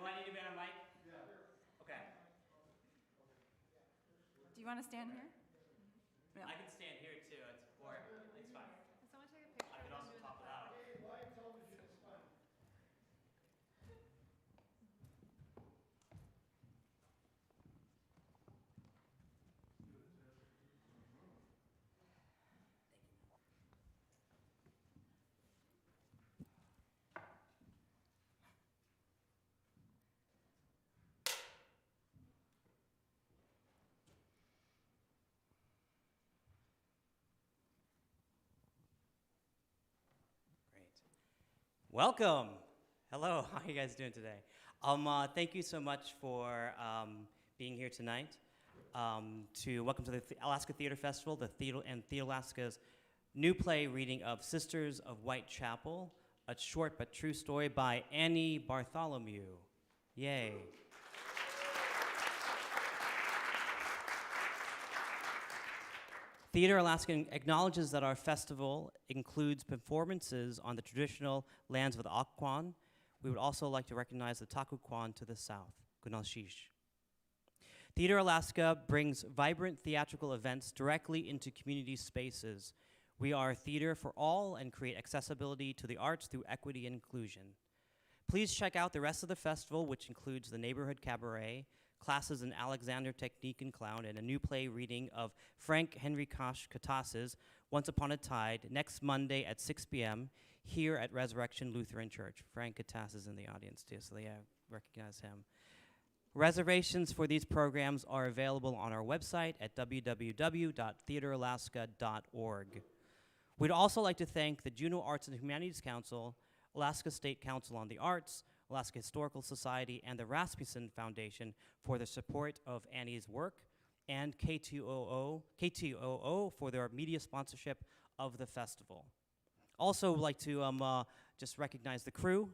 Do I need to be on a mic? Okay. Do you want to stand here? No. I can stand here too. It's fine. Can someone take a picture? I can also top it out. Welcome. Hello. How are you guys doing today? Thank you so much for being here tonight. Welcome to the Alaska Theater Festival, Theater Alaska's new play reading of Sisters of Whitechapel, a short but true story by Annie Bartholomew. Yay. Theater Alaska acknowledges that our festival includes performances on the traditional lands of the Akwaan. We would also like to recognize the Takukwaan to the south, Gunalshish. Theater Alaska brings vibrant theatrical events directly into community spaces. We are a theater for all and create accessibility to the arts through equity and inclusion. Please check out the rest of the festival, which includes the Neighborhood Cabaret, classes in Alexander Technique and Clown, and a new play reading of Frank Henry Katas's Once Upon a Tide next Monday at 6 p.m. here at Resurrection Lutheran Church. Frank Katas is in the audience too, so yeah, recognize him. Reservations for these programs are available on our website at www.theateralaska.org. We'd also like to thank the Juneau Arts and Humanities Council, Alaska State Council on the Arts, Alaska Historical Society, and the Rasmussen Foundation for the support of Annie's work, and KTOO for their media sponsorship of the festival. Also, would like to just recognize the crew.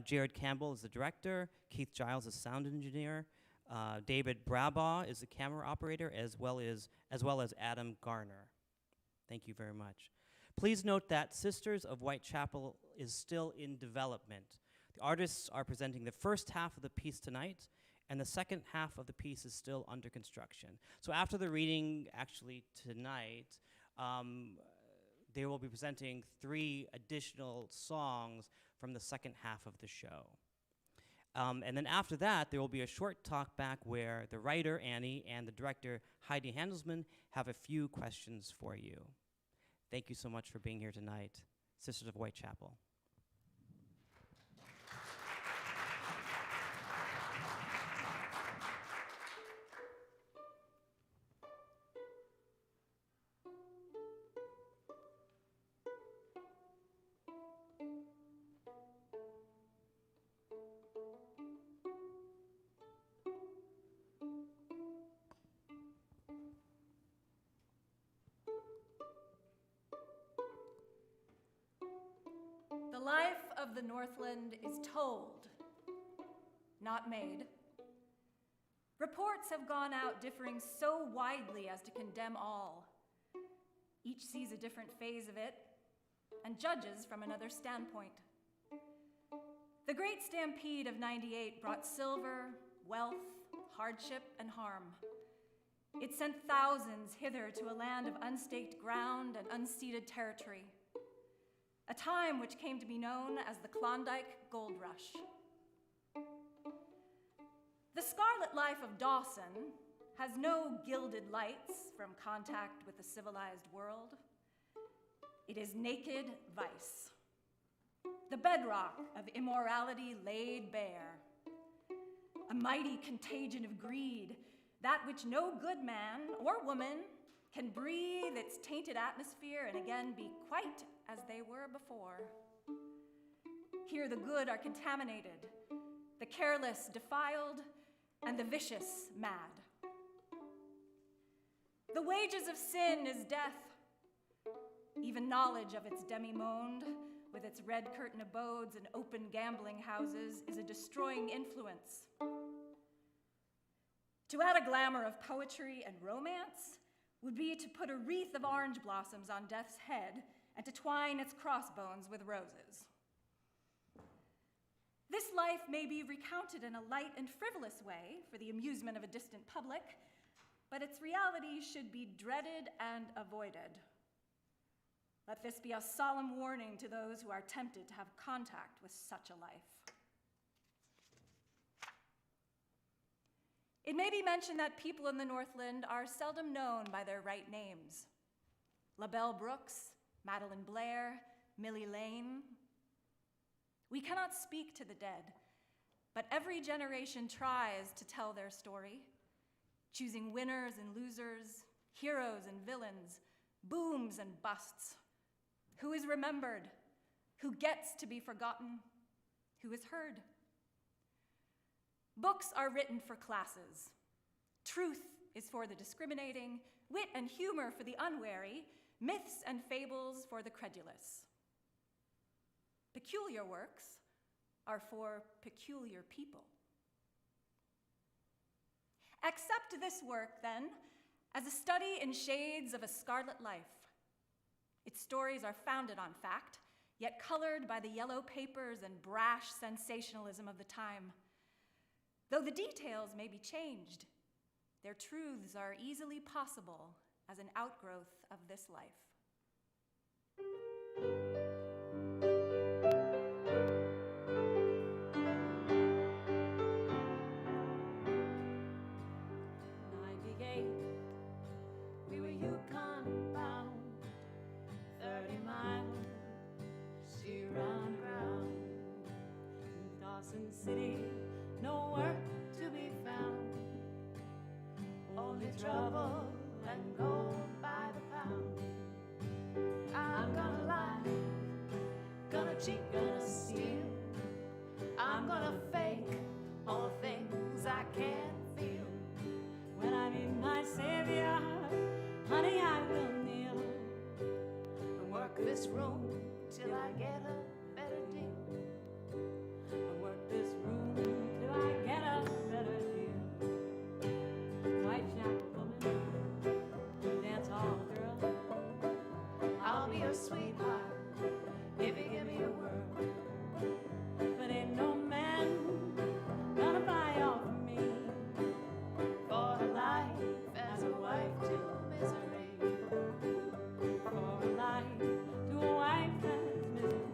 Jared Campbell is the director, Keith Giles is sound engineer, David Brabaugh is the camera operator, as well as Adam Garner. Thank you very much. Please note that Sisters of Whitechapel is still in development. The artists are presenting the first half of the piece tonight, and the second half of the piece is still under construction. So after the reading, actually tonight, they will be presenting 3 additional songs from the second half of the show. And then after that, there will be a short talk back where the writer, Annie, and the director, Heidi Handelsman, have a few questions for you. Thank you so much for being here tonight. Sisters of Whitechapel. The life of the Northland is told, not made. Reports have gone out differing so widely as to condemn all. Each sees a different phase of it and judges from another standpoint. The Great Stampede of '98 brought silver, wealth, hardship, and harm. It sent thousands hither to a land of unstaked ground and unceded territory, a time which came to be known as the Klondike Gold Rush. The scarlet life of Dawson has no gilded lights from contact with the civilized world. It is naked vice, the bedrock of immorality laid bare, a mighty contagion of greed, that which no good man or woman can breathe its tainted atmosphere and again be quite as they were before. Here the good are contaminated, the careless defiled, and the vicious mad. The wages of sin is death. Even knowledge of its demi-monde, with its red curtain abodes and open gambling houses, is a destroying influence. To add a glamour of poetry and romance would be to put a wreath of orange blossoms on death's head and to twine its crossbones with roses. This life may be recounted in a light and frivolous way for the amusement of a distant public, but its reality should be dreaded and avoided. Let this be a solemn warning to those who are tempted to have contact with such a life. It may be mentioned that people in the Northland are seldom known by their right names. LaBelle Brooks, Madeline Blair, Millie Lane. We cannot speak to the dead, but every generation tries to tell their story, choosing winners and losers, heroes and villains, booms and busts. Who is remembered? Who gets to be forgotten? Who is heard? Books are written for classes. Truth is for the discriminating, wit and humor for the unwary, myths and fables for the credulous. Peculiar works are for peculiar people. Accept this work, then, as a study in shades of a scarlet life. Its stories are founded on fact, yet colored by the yellow papers and brash sensationalism of the time. Though the details may be changed, their truths are easily possible as an outgrowth of this life. City, no work to be found, only trouble and gold by the pound. I'm gonna lie, gonna cheat, gonna steal, I'm gonna fake all the things I can't feel. When I meet my savior, honey, I will kneel and work this room till I get a better deal. This room till I get a better deal. Whitechapel woman, dance hall girl, I'll be your sweetheart if you give me a whirl. But ain't no man gonna buy off me for a life as a wife to misery. For a life to a wife as misery.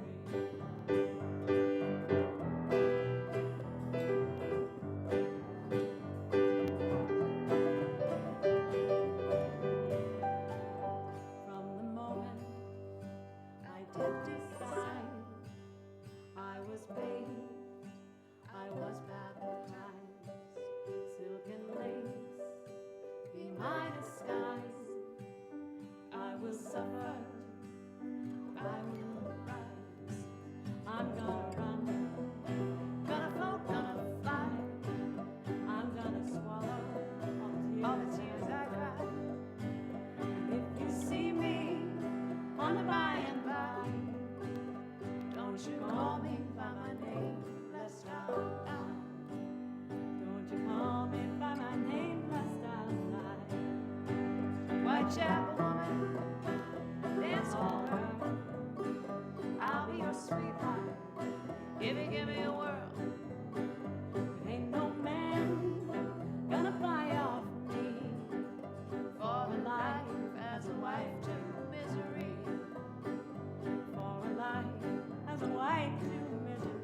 Whitechapel woman, dance hall girl, I'll be your sweetheart if you give me a whirl. But ain't no man gonna buy off me for a life as a wife to misery. For a life as a wife to misery.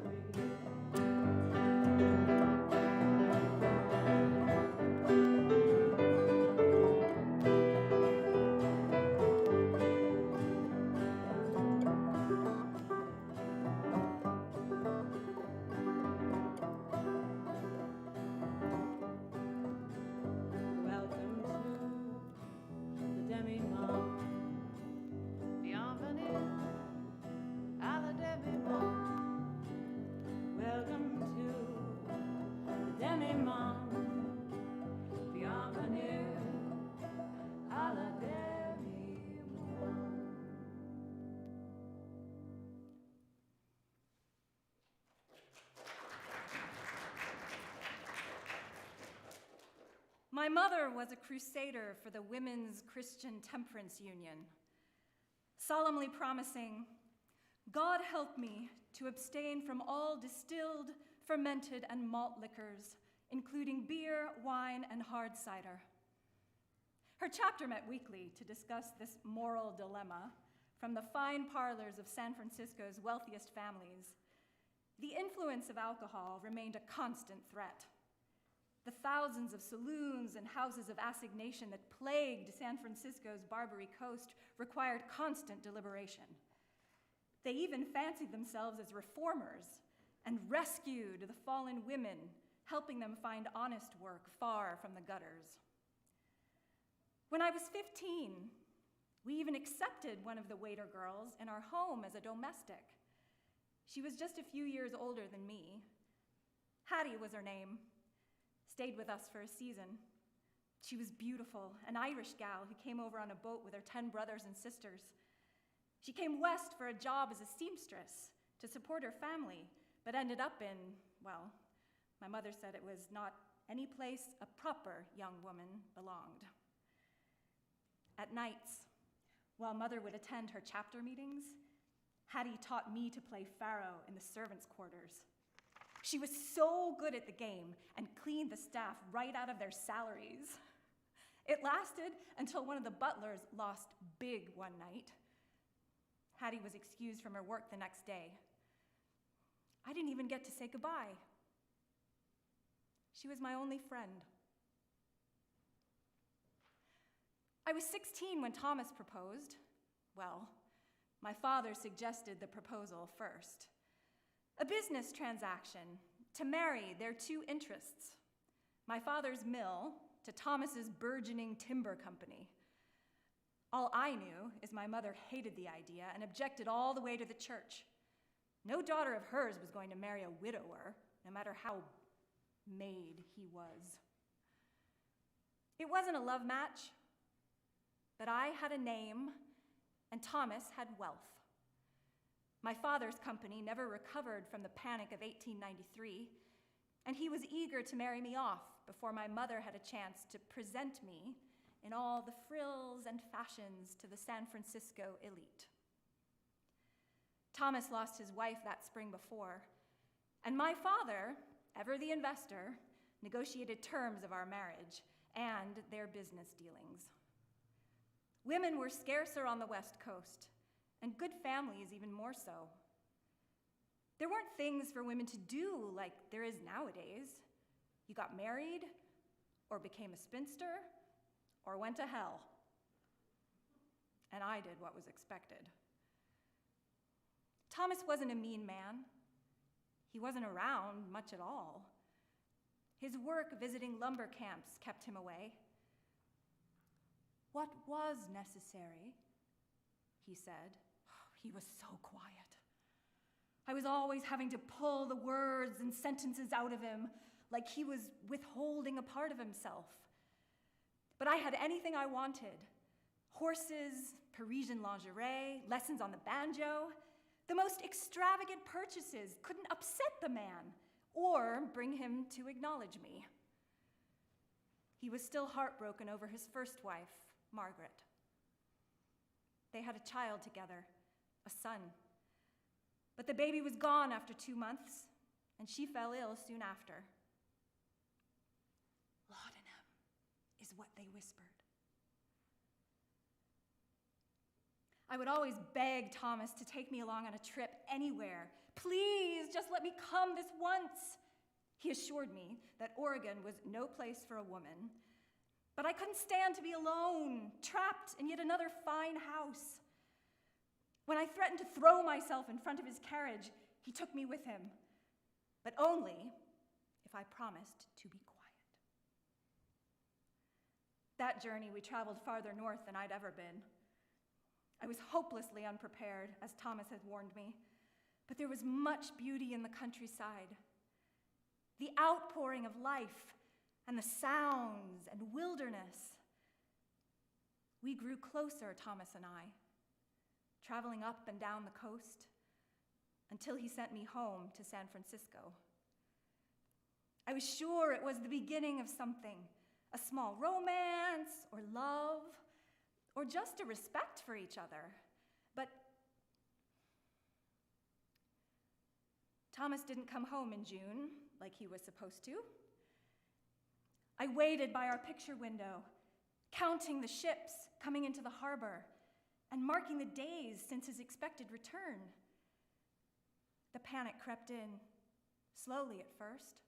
My mother was a crusader for the Women's Christian Temperance Union, solemnly promising, God help me to abstain from all distilled, fermented, and malt liquors, including beer, wine, and hard cider. Her chapter met weekly to discuss this moral dilemma from the fine parlors of San Francisco's wealthiest families. The influence of alcohol remained a constant threat. The thousands of saloons and houses of assignation that plagued San Francisco's Barbary Coast required constant deliberation. They even fancied themselves as reformers and rescued the fallen women, helping them find honest work far from the gutters. When I was 15, we even accepted one of the waiter girls in our home as a domestic. She was just a few years older than me. Hattie was her name. Stayed with us for a season. She was beautiful, an Irish gal who came over on a boat with her 10 brothers and sisters. She came west for a job as a seamstress to support her family, but ended up in, well, my mother said it was not any place a proper young woman belonged. At nights, while Mother would attend her chapter meetings, Hattie taught me to play faro in the servants' quarters. She was so good at the game and cleaned the staff right out of their salaries. It lasted until one of the butlers lost big one night. Hattie was excused from her work the next day. I didn't even get to say goodbye. She was my only friend. I was 16 when Thomas proposed. Well, my father suggested the proposal first. A business transaction to marry their two interests, my father's mill to Thomas's burgeoning timber company. All I knew is my mother hated the idea and objected all the way to the church. No daughter of hers was going to marry a widower, no matter how made he was. It wasn't a love match, but I had a name and Thomas had wealth. My father's company never recovered from the panic of 1893, and he was eager to marry me off before my mother had a chance to present me in all the frills and fashions to the San Francisco elite. Thomas lost his wife that spring before, and my father, ever the investor, negotiated terms of our marriage and their business dealings. Women were scarcer on the West Coast, and good families even more so. There weren't things for women to do like there is nowadays. You got married, or became a spinster, or went to hell. And I did what was expected. Thomas wasn't a mean man. He wasn't around much at all. His work visiting lumber camps kept him away. What was necessary, he said. He was so quiet. I was always having to pull the words and sentences out of him like he was withholding a part of himself. But I had anything I wanted. Horses, Parisian lingerie, lessons on the banjo. The most extravagant purchases couldn't upset the man or bring him to acknowledge me. He was still heartbroken over his first wife, Margaret. They had a child together, a son. But the baby was gone after 2 months, and she fell ill soon after. Laudanum is what they whispered. I would always beg Thomas to take me along on a trip anywhere. Please, just let me come this once. He assured me that Oregon was no place for a woman, but I couldn't stand to be alone, trapped in yet another fine house. When I threatened to throw myself in front of his carriage, he took me with him, but only if I promised to be quiet. That journey, we traveled farther north than I'd ever been. I was hopelessly unprepared, as Thomas had warned me, but there was much beauty in the countryside. The outpouring of life and the sounds and wilderness. We grew closer, Thomas and I, traveling up and down the coast until he sent me home to San Francisco. I was sure it was the beginning of something, a small romance or love, or just a respect for each other. But Thomas didn't come home in June like he was supposed to. I waited by our picture window, counting the ships coming into the harbor and marking the days since his expected return. The panic crept in, slowly at first.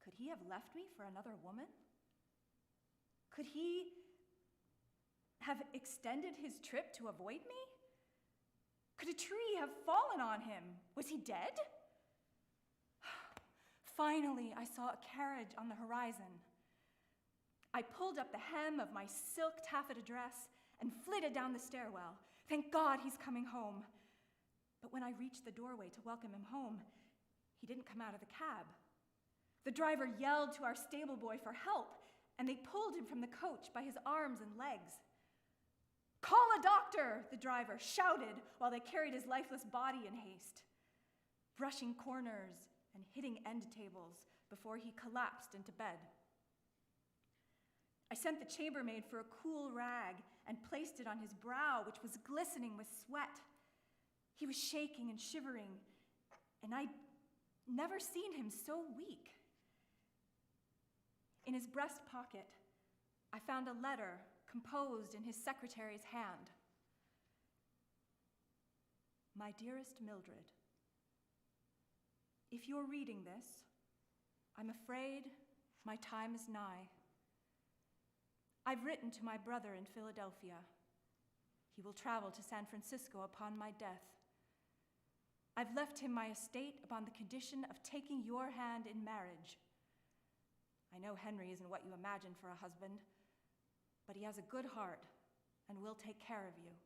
Could he have left me for another woman? Could he have extended his trip to avoid me? Could a tree have fallen on him? Was he dead? Finally, I saw a carriage on the horizon. I pulled up the hem of my silk taffeta dress and flitted down the stairwell. Thank God he's coming home. But when I reached the doorway to welcome him home, he didn't come out of the cab. The driver yelled to our stable boy for help, and they pulled him from the coach by his arms and legs. "Call a doctor," the driver shouted while they carried his lifeless body in haste, brushing corners and hitting end tables before he collapsed into bed. I sent the chambermaid for a cool rag and placed it on his brow, which was glistening with sweat. He was shaking and shivering, and I'd never seen him so weak. In his breast pocket, I found a letter composed in his secretary's hand. "My dearest Mildred, if you're reading this, I'm afraid my time is nigh. I've written to my brother in Philadelphia. He will travel to San Francisco upon my death. I've left him my estate upon the condition of taking your hand in marriage. I know Henry isn't what you imagine for a husband, but he has a good heart and will take care of you.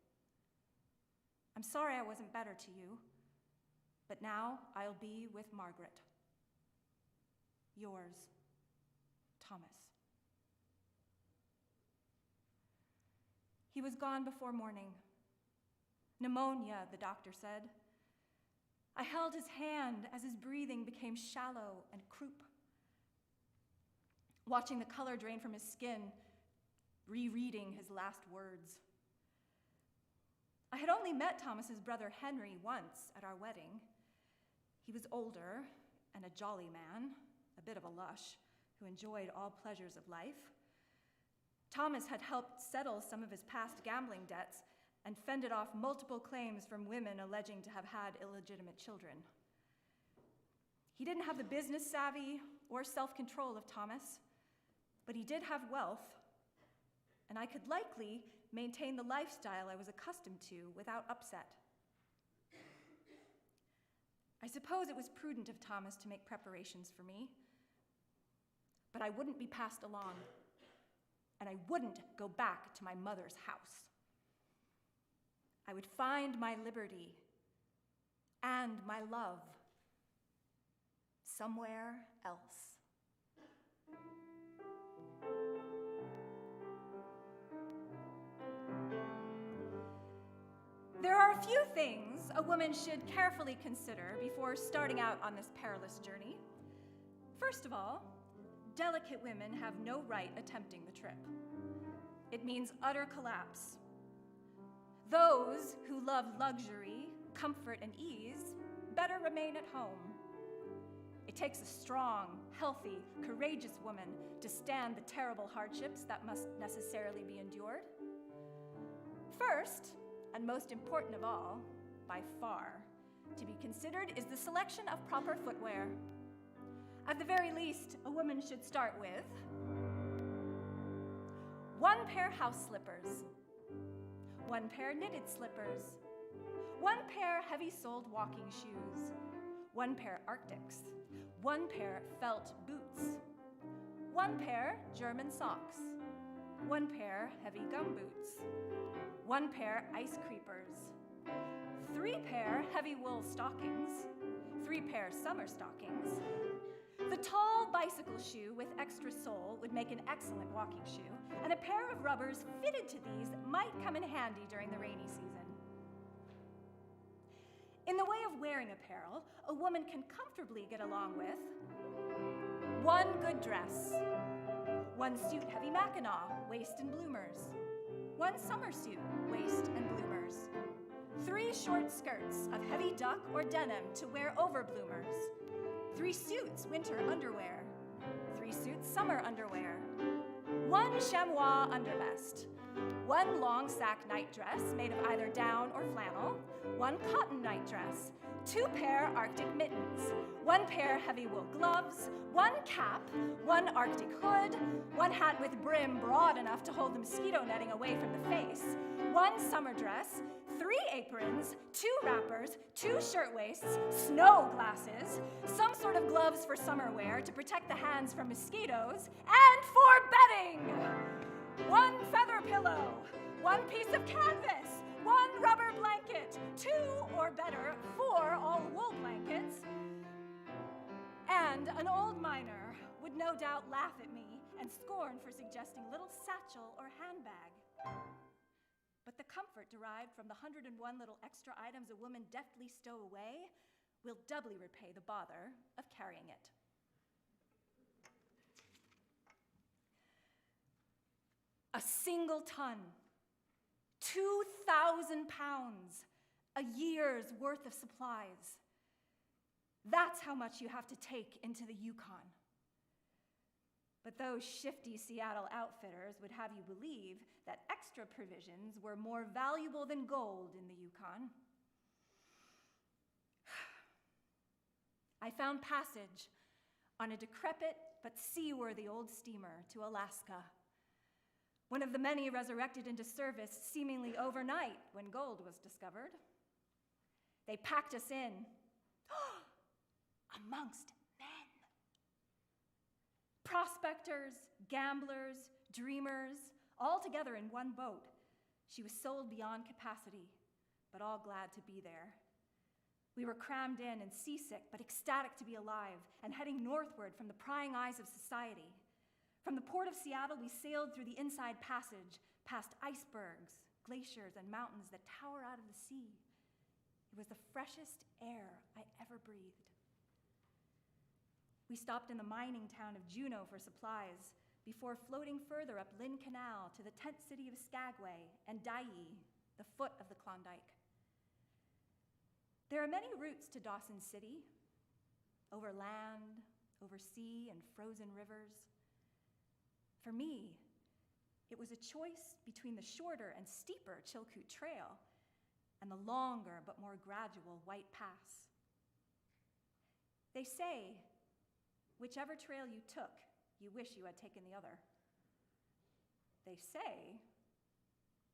I'm sorry I wasn't better to you, but now I'll be with Margaret. Yours, Thomas." He was gone before morning. Pneumonia, the doctor said. I held his hand as his breathing became shallow and croup, watching the color drain from his skin, rereading his last words. I had only met Thomas's brother Henry once at our wedding. He was older and a jolly man, a bit of a lush, who enjoyed all pleasures of life. Thomas had helped settle some of his past gambling debts and fended off multiple claims from women alleging to have had illegitimate children. He didn't have the business savvy or self-control of Thomas, but he did have wealth, and I could likely maintain the lifestyle I was accustomed to without upset. I suppose it was prudent of Thomas to make preparations for me, but I wouldn't be passed along, and I wouldn't go back to my mother's house. I would find my liberty and my love somewhere else. There are a few things a woman should carefully consider before starting out on this perilous journey. First of all, delicate women have no right attempting the trip. It means utter collapse. Those who love luxury, comfort, and ease better remain at home. It takes a strong, healthy, courageous woman to stand the terrible hardships that must necessarily be endured. First, and most important of all, by far, to be considered is the selection of proper footwear. At the very least, a woman should start with 1 pair house slippers, 1 pair knitted slippers, 1 pair heavy-soled walking shoes, 1 pair Arctics, 1 pair felt boots, 1 pair German socks, 1 pair heavy gum boots, 1 pair ice creepers, 3 pair heavy wool stockings, 3 pair summer stockings. The tall bicycle shoe with extra sole would make an excellent walking shoe, and a pair of rubbers fitted to these might come in handy during the rainy season. In the way of wearing apparel, a woman can comfortably get along with 1 good dress, 1 suit heavy mackinaw, waist and bloomers, 1 summer suit, waist and bloomers, 3 short skirts of heavy duck or denim to wear over bloomers, 3 suits winter underwear, 3 suits summer underwear, 1 chamois undervest, 1 long sack nightdress made of either down or flannel, 1 cotton nightdress, 2 pair Arctic mittens, 1 pair heavy wool gloves, 1 cap, 1 Arctic hood, 1 hat with brim broad enough to hold the mosquito netting away from the face, 1 summer dress, 3 aprons, 2 wrappers, 2 shirtwaists, snow glasses, some sort of gloves for summer wear to protect the hands from mosquitoes, and for bedding! 1 feather pillow, 1 piece of canvas, 1 rubber blanket, 2 or better, 4 all wool blankets, and an old miner would no doubt laugh at me and scorn for suggesting little satchel or handbag. But the comfort derived from the 101 little extra items a woman deftly stow away will doubly repay the bother of carrying it. A single ton, 2,000 pounds, a year's worth of supplies. That's how much you have to take into the Yukon. But those shifty Seattle outfitters would have you believe that extra provisions were more valuable than gold in the Yukon. I found passage on a decrepit but seaworthy old steamer to Alaska, one of the many resurrected into service seemingly overnight when gold was discovered. They packed us in, amongst men. Prospectors, gamblers, dreamers, all together in one boat. She was sold beyond capacity, but all glad to be there. We were crammed in and seasick, but ecstatic to be alive and heading northward from the prying eyes of society. From the port of Seattle, we sailed through the Inside Passage, past icebergs, glaciers, and mountains that tower out of the sea. It was the freshest air I ever breathed. We stopped in the mining town of Juneau for supplies before floating further up Lynn Canal to the tent city of Skagway and Dyea, the foot of the Klondike. There are many routes to Dawson City, over land, over sea, and frozen rivers. For me, it was a choice between the shorter and steeper Chilkoot Trail and the longer but more gradual White Pass. They say, whichever trail you took, you wish you had taken the other. They say,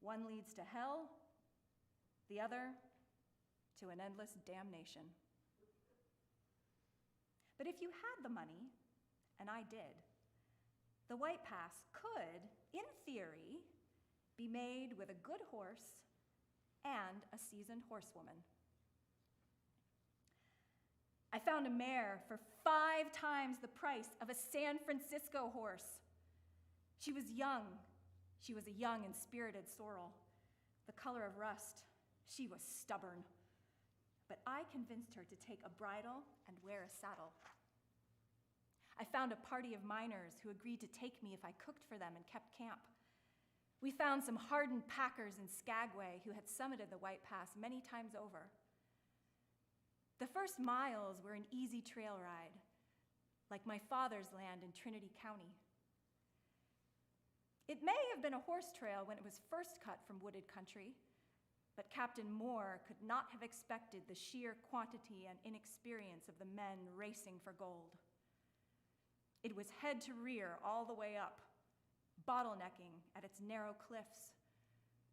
one leads to hell, the other to an endless damnation. But if you had the money, and I did, the White Pass could, in theory, be made with a good horse and a seasoned horsewoman. I found a mare for 5 times the price of a San Francisco horse. She was young. She was a young and spirited sorrel, the color of rust. She was stubborn. But I convinced her to take a bridle and wear a saddle. I found a party of miners who agreed to take me if I cooked for them and kept camp. We found some hardened packers in Skagway who had summited the White Pass many times over. The first miles were an easy trail ride, like my father's land in Trinity County. It may have been a horse trail when it was first cut from wooded country, but Captain Moore could not have expected the sheer quantity and inexperience of the men racing for gold. It was head to rear all the way up, bottlenecking at its narrow cliffs.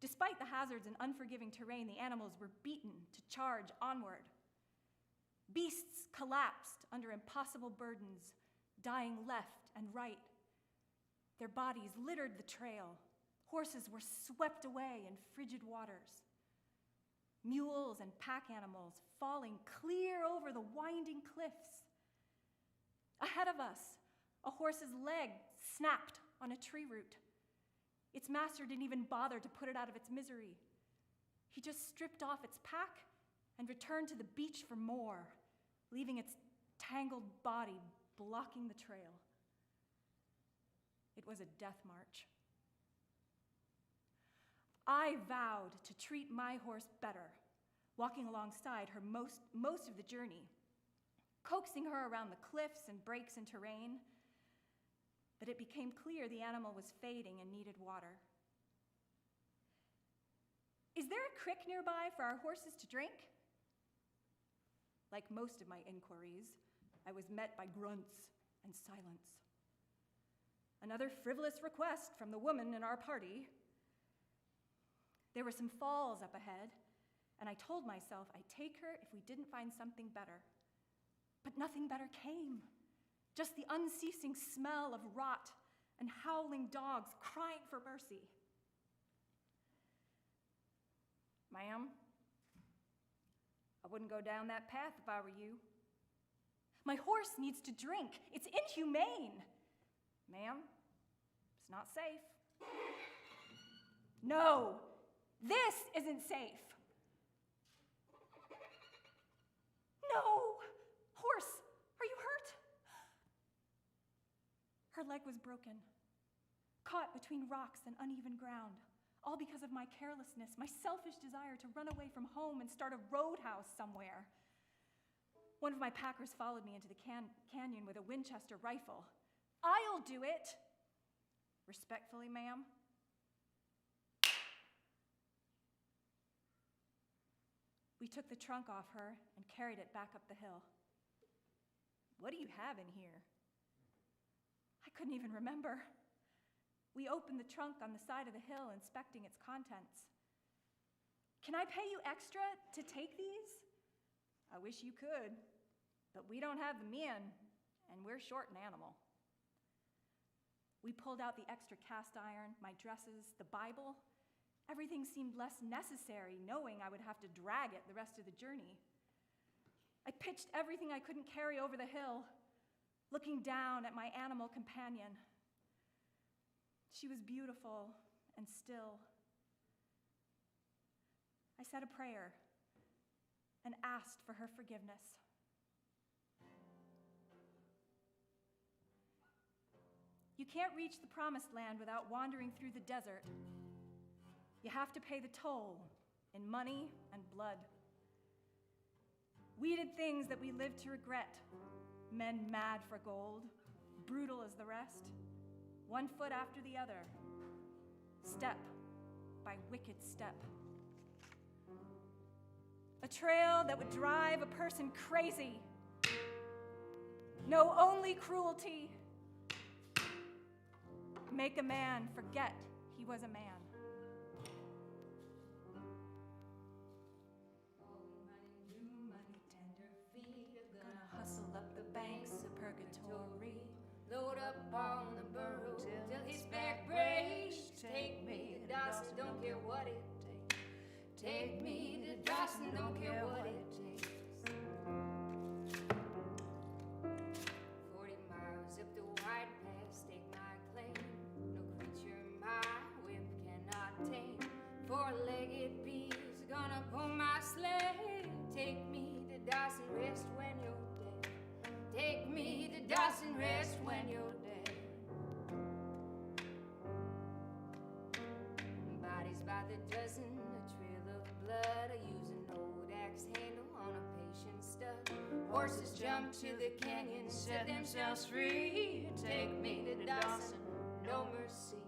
Despite the hazards and unforgiving terrain, the animals were beaten to charge onward. Beasts collapsed under impossible burdens, dying left and right. Their bodies littered the trail. Horses were swept away in frigid waters. Mules and pack animals falling clear over the winding cliffs. Ahead of us, a horse's leg snapped on a tree root. Its master didn't even bother to put it out of its misery. He just stripped off its pack and returned to the beach for more, leaving its tangled body blocking the trail. It was a death march. I vowed to treat my horse better walking alongside her most of the journey, coaxing her around the cliffs and breaks in terrain. But it became clear the animal was fading and needed water. Is there a creek nearby for our horses to drink? Like most of my inquiries, I was met by grunts and silence. Another frivolous request from the woman in our party. There were some falls up ahead, and I told myself I'd take her if we didn't find something better. But nothing better came. Just the unceasing smell of rot and howling dogs crying for mercy. Ma'am, I wouldn't go down that path if I were you. My horse needs to drink. It's inhumane. Ma'am, it's not safe. No, this isn't safe. No, horse, are you hurt? Her leg was broken, caught between rocks and uneven ground, all because of my carelessness, my selfish desire to run away from home and start a roadhouse somewhere. One of my packers followed me into the canyon with a Winchester rifle. I'll do it. Respectfully, ma'am. We took the trunk off her and carried it back up the hill. What do you have in here? I couldn't even remember. We opened the trunk on the side of the hill, inspecting its contents. Can I pay you extra to take these? I wish you could, but we don't have the men, and we're short an animal. We pulled out the extra cast iron, my dresses, the Bible. Everything seemed less necessary, knowing I would have to drag it the rest of the journey. I pitched everything I couldn't carry over the hill, looking down at my animal companion. She was beautiful and still. I said a prayer and asked for her forgiveness. You can't reach the promised land without wandering through the desert. You have to pay the toll in money and blood. We did things that we lived to regret. Men mad for gold, brutal as the rest, one foot after the other, step by wicked step. A trail that would drive a person crazy. Know only cruelty. Make a man forget he was a man. Load up on the burro till his back breaks. Take me to Dawson, don't care what it takes. Take me to Dawson, don't care what it takes. 40 miles up the wide path, stake my claim. No creature my whip cannot tame. Four-legged bees gonna pull my sleigh. Take me to Dawson, rest when you're dead. Take me to Dawson, rest when you're dead. Bodies by the dozen, a trail of blood. I use an old axe handle on a patient stud. Horses jump to the canyon, set themselves free. Take me to Dawson, no mercy.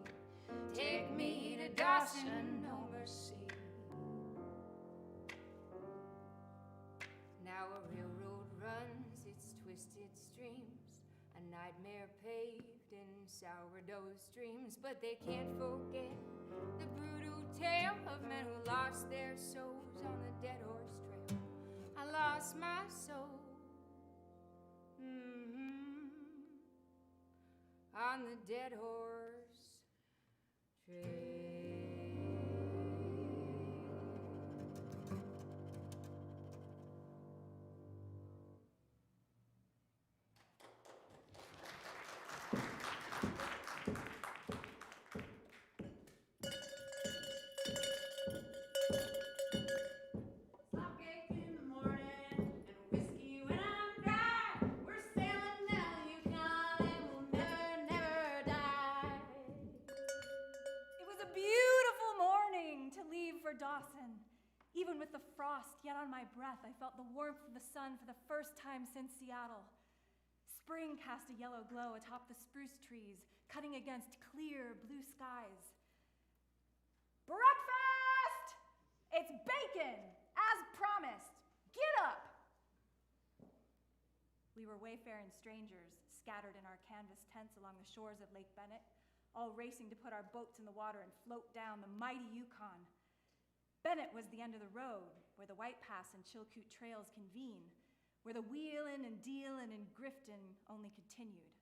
Take me to Dawson, no mercy. Now a railroad runs its twisted streams, a nightmare paved in sourdough streams, but they can't forget the brutal tale of men who lost their souls on the dead horse trail. I lost my soul on the dead horse trail. Dawson, Even with the frost yet on my breath, I felt the warmth of the sun for the first time since Seattle. Spring cast a yellow glow atop the spruce trees, cutting against clear blue skies. Breakfast! It's bacon, as promised. Get up! We were wayfaring strangers, scattered in our canvas tents along the shores of Lake Bennett, all racing to put our boats in the water and float down the mighty Yukon. Bennett was the end of the road, where the White Pass and Chilkoot trails convene, where the wheelin' and dealin' and griftin' only continued.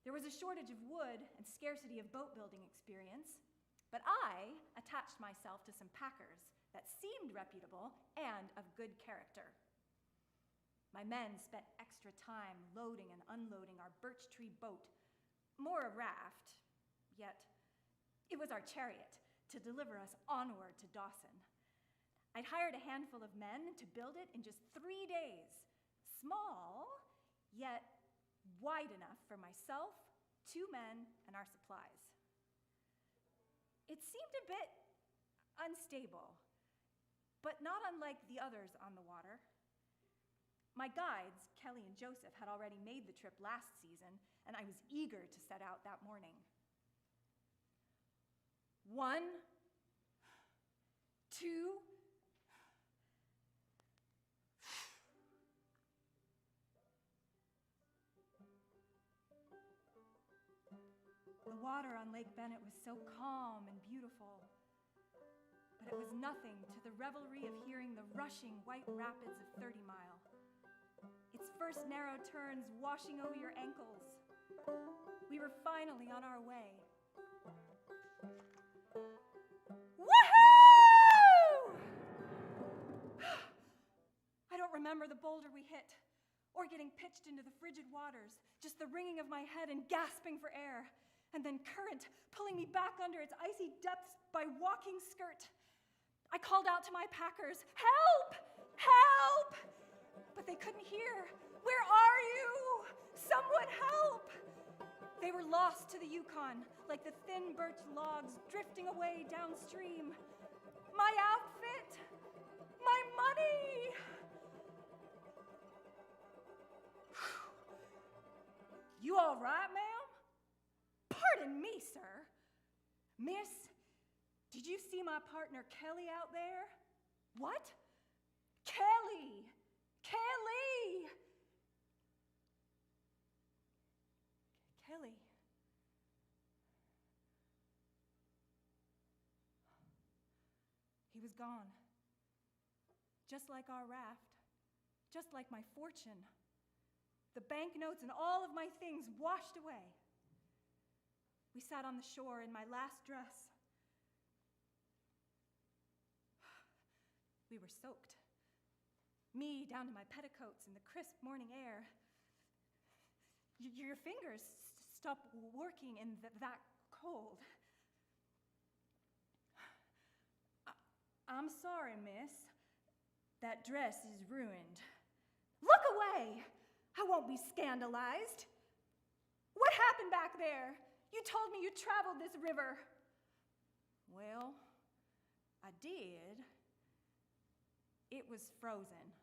There was a shortage of wood and scarcity of boat building experience, but I attached myself to some packers that seemed reputable and of good character. My men spent extra time loading and unloading our birch tree boat, more a raft, yet it was our chariot to deliver us onward to Dawson. I'd hired a handful of men to build it in just 3 days, small, yet wide enough for myself, 2 men, and our supplies. It seemed a bit unstable, but not unlike the others on the water. My guides, Kelly and Joseph, had already made the trip last season, and I was eager to set out that morning. 1, 2, the water on Lake Bennett was so calm and beautiful, but it was nothing to the revelry of hearing the rushing white rapids of 30 Mile. Its first narrow turns washing over your ankles. We were finally on our way. Woohoo! I don't remember the boulder we hit, or getting pitched into the frigid waters, just the wringing of my head and gasping for air, and then current pulling me back under its icy depths by walking skirt. I called out to my packers, "Help! Help!" But they couldn't hear. "Where are you? Someone help!" They were lost to the Yukon, like the thin birch logs drifting away downstream. My outfit! My money! You all right, ma'am? Pardon me, sir. Miss, did you see my partner Kelly out there? What? Kelly! Kelly! Kelly. He was gone. Just like our raft. Just like my fortune. The banknotes and all of my things washed away. We sat on the shore in my last dress. We were soaked. Me down to my petticoats in the crisp morning air. Your fingers stop working in that cold. I'm sorry, miss. That dress is ruined. Look away! I won't be scandalized. What happened back there? You told me you traveled this river. Well, I did. It was frozen.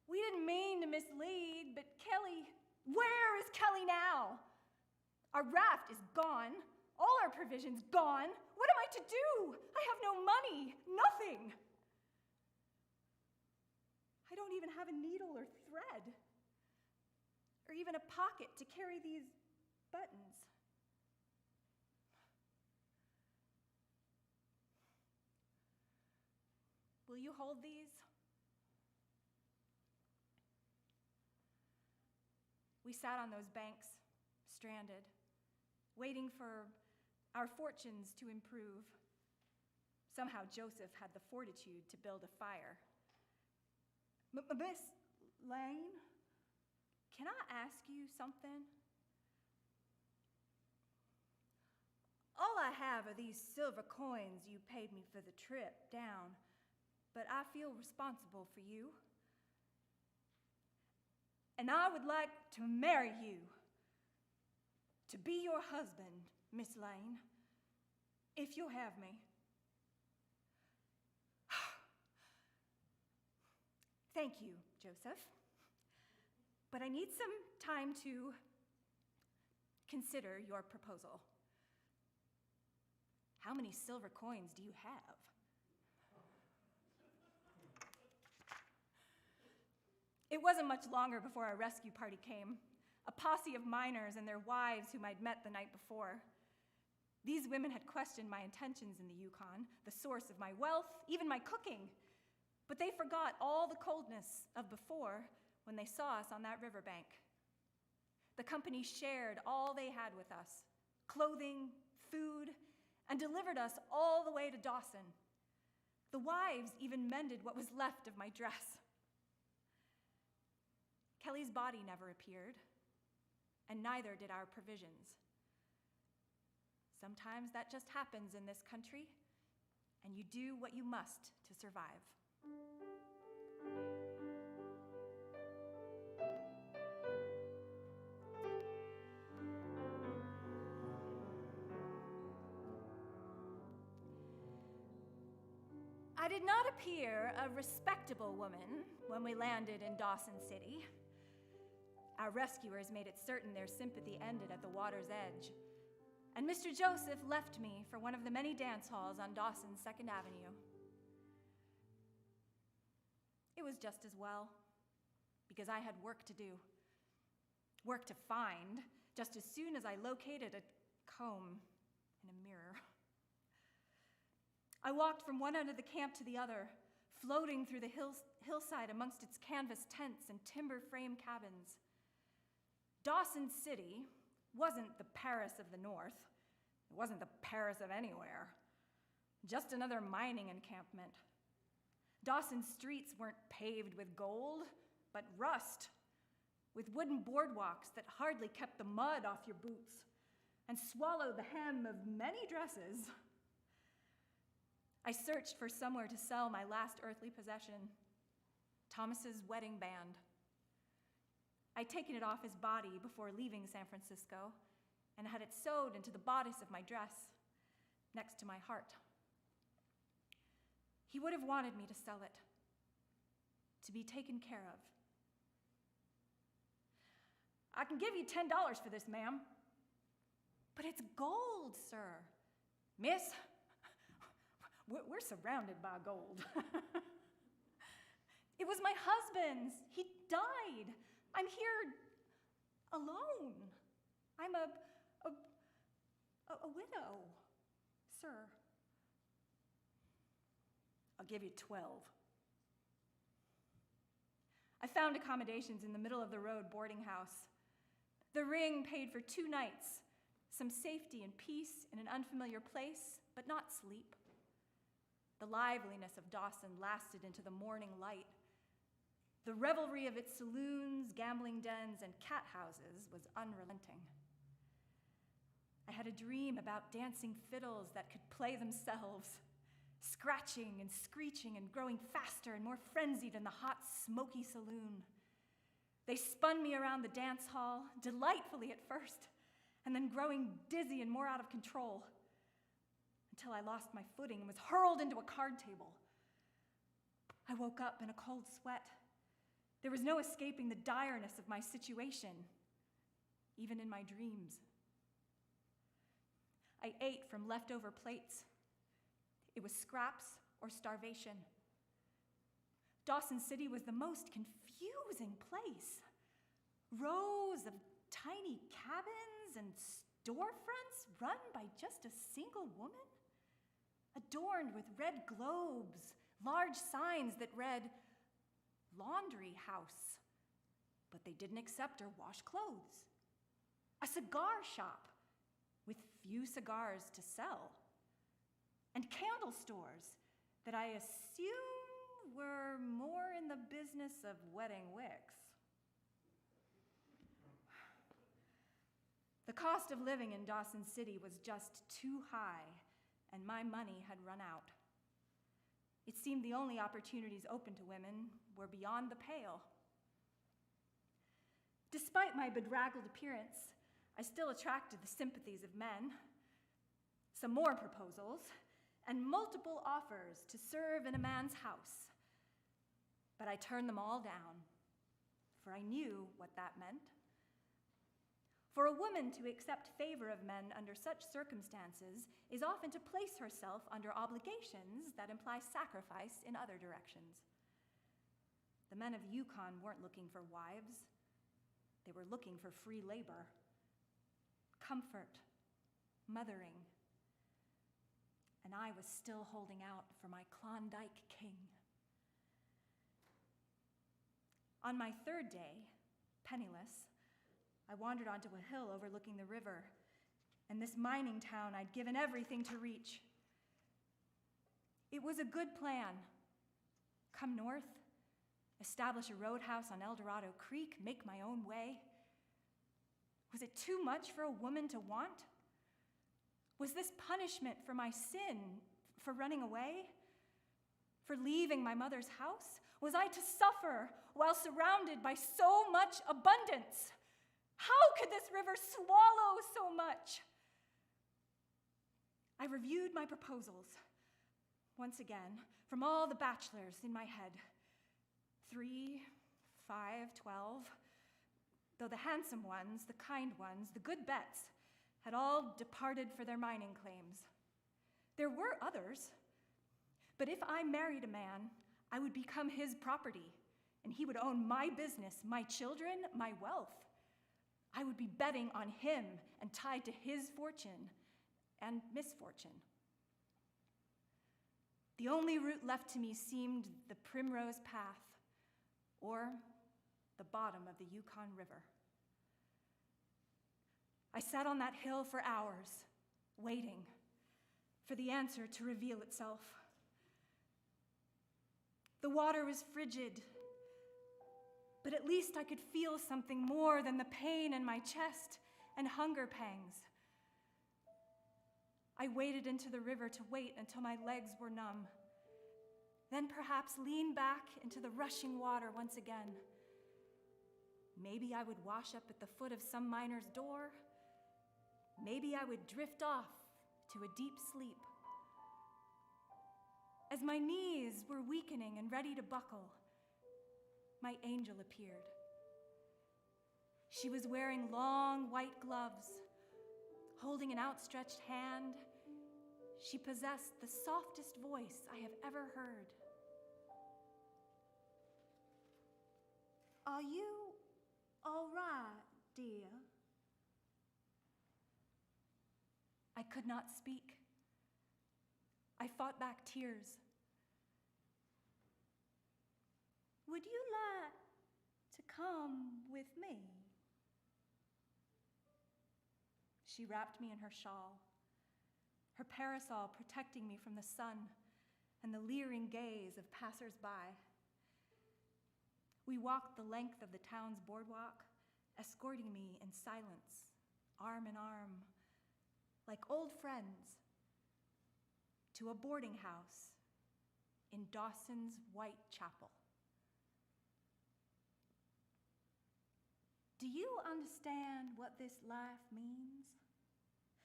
We didn't mean to mislead, but Kelly, where is Kelly now? Our raft is gone. All our provisions gone. What am I to do? I have no money, nothing. I don't even have a needle or thread, or even a pocket to carry these buttons. Will you hold these? We sat on those banks, stranded, waiting for our fortunes to improve. Somehow Joseph had the fortitude to build a fire. Miss Lane, can I ask you something? All I have are these silver coins you paid me for the trip down, but I feel responsible for you. And I would like to marry you, to be your husband, Miss Lane, if you'll have me. Thank you, Joseph. But I need some time to consider your proposal. How many silver coins do you have? It wasn't much longer before our rescue party came, a posse of miners and their wives whom I'd met the night before. These women had questioned my intentions in the Yukon, the source of my wealth, even my cooking, but they forgot all the coldness of before when they saw us on that riverbank. The company shared all they had with us, clothing, food, and delivered us all the way to Dawson. The wives even mended what was left of my dress. Kelly's body never appeared, and neither did our provisions. Sometimes that just happens in this country, and you do what you must to survive. I did not appear a respectable woman when we landed in Dawson City. Our rescuers made it certain their sympathy ended at the water's edge, and Mr. Joseph left me for one of the many dance halls on Dawson's 2nd Avenue. It was just as well, because I had work to do, work to find, just as soon as I located a comb and a mirror. I walked from one end of the camp to the other, floating through the hillside amongst its canvas tents and timber frame cabins. Dawson City wasn't the Paris of the North. It wasn't the Paris of anywhere. Just another mining encampment. Dawson's streets weren't paved with gold, but rust, with wooden boardwalks that hardly kept the mud off your boots and swallowed the hem of many dresses. I searched for somewhere to sell my last earthly possession, Thomas's wedding band. I'd taken it off his body before leaving San Francisco and had it sewed into the bodice of my dress, next to my heart. He would have wanted me to sell it, to be taken care of. I can give you $10 for this, ma'am. But it's gold, sir. Miss, we're surrounded by gold. It was my husband's. He died. I'm here alone. I'm a widow, sir. I'll give you 12. I found accommodations in the middle of the road boarding house. The Ring paid for 2 nights, some safety and peace in an unfamiliar place, but not sleep. The liveliness of Dawson lasted into the morning light. The revelry of its saloons, gambling dens, and cat houses was unrelenting. I had a dream about dancing fiddles that could play themselves, scratching and screeching and growing faster and more frenzied in the hot, smoky saloon. They spun me around the dance hall, delightfully at first, and then growing dizzy and more out of control, until I lost my footing and was hurled into a card table. I woke up in a cold sweat. There was no escaping the direness of my situation, even in my dreams. I ate from leftover plates. It was scraps or starvation. Dawson City was the most confusing place. Rows of tiny cabins and storefronts run by just a single woman, adorned with red globes, large signs that read, "Laundry House," but they didn't accept or wash clothes. A cigar shop with few cigars to sell, and candle stores that I assume were more in the business of wetting wicks. The cost of living in Dawson City was just too high, and my money had run out. It seemed the only opportunities open to women were beyond the pale. Despite my bedraggled appearance, I still attracted the sympathies of men. Some more proposals, and multiple offers to serve in a man's house. But I turned them all down, for I knew what that meant. For a woman to accept favor of men under such circumstances is often to place herself under obligations that imply sacrifice in other directions. The men of Yukon weren't looking for wives. They were looking for free labor, comfort, mothering. And I was still holding out for my Klondike king. On my third day, penniless, I wandered onto a hill overlooking the river and this mining town I'd given everything to reach. It was a good plan. Come north, establish a roadhouse on El Dorado Creek, make my own way. Was it too much for a woman to want? Was this punishment for my sin, for running away? For leaving my mother's house? Was I to suffer while surrounded by so much abundance? How could this river swallow so much? I reviewed my proposals once again from all the bachelors in my head. 3, 5, 12. Though the handsome ones, the kind ones, the good bets had all departed for their mining claims. There were others, but if I married a man, I would become his property, and he would own my business, my children, my wealth. I would be betting on him and tied to his fortune and misfortune. The only route left to me seemed the Primrose Path or the bottom of the Yukon River. I sat on that hill for hours, waiting for the answer to reveal itself. The water was frigid, but at least I could feel something more than the pain in my chest and hunger pangs. I waded into the river to wait until my legs were numb, then perhaps lean back into the rushing water once again. Maybe I would wash up at the foot of some miner's door. Maybe I would drift off to a deep sleep. As my knees were weakening and ready to buckle, my angel appeared. She was wearing long white gloves, holding an outstretched hand. She possessed the softest voice I have ever heard. Are you all right, dear? I could not speak. I fought back tears. Would you like to come with me? She wrapped me in her shawl, her parasol protecting me from the sun and the leering gaze of passers-by. We walked the length of the town's boardwalk, escorting me in silence, arm in arm, like old friends, to a boarding house in Dawson's White Chapel. Do you understand what this life means?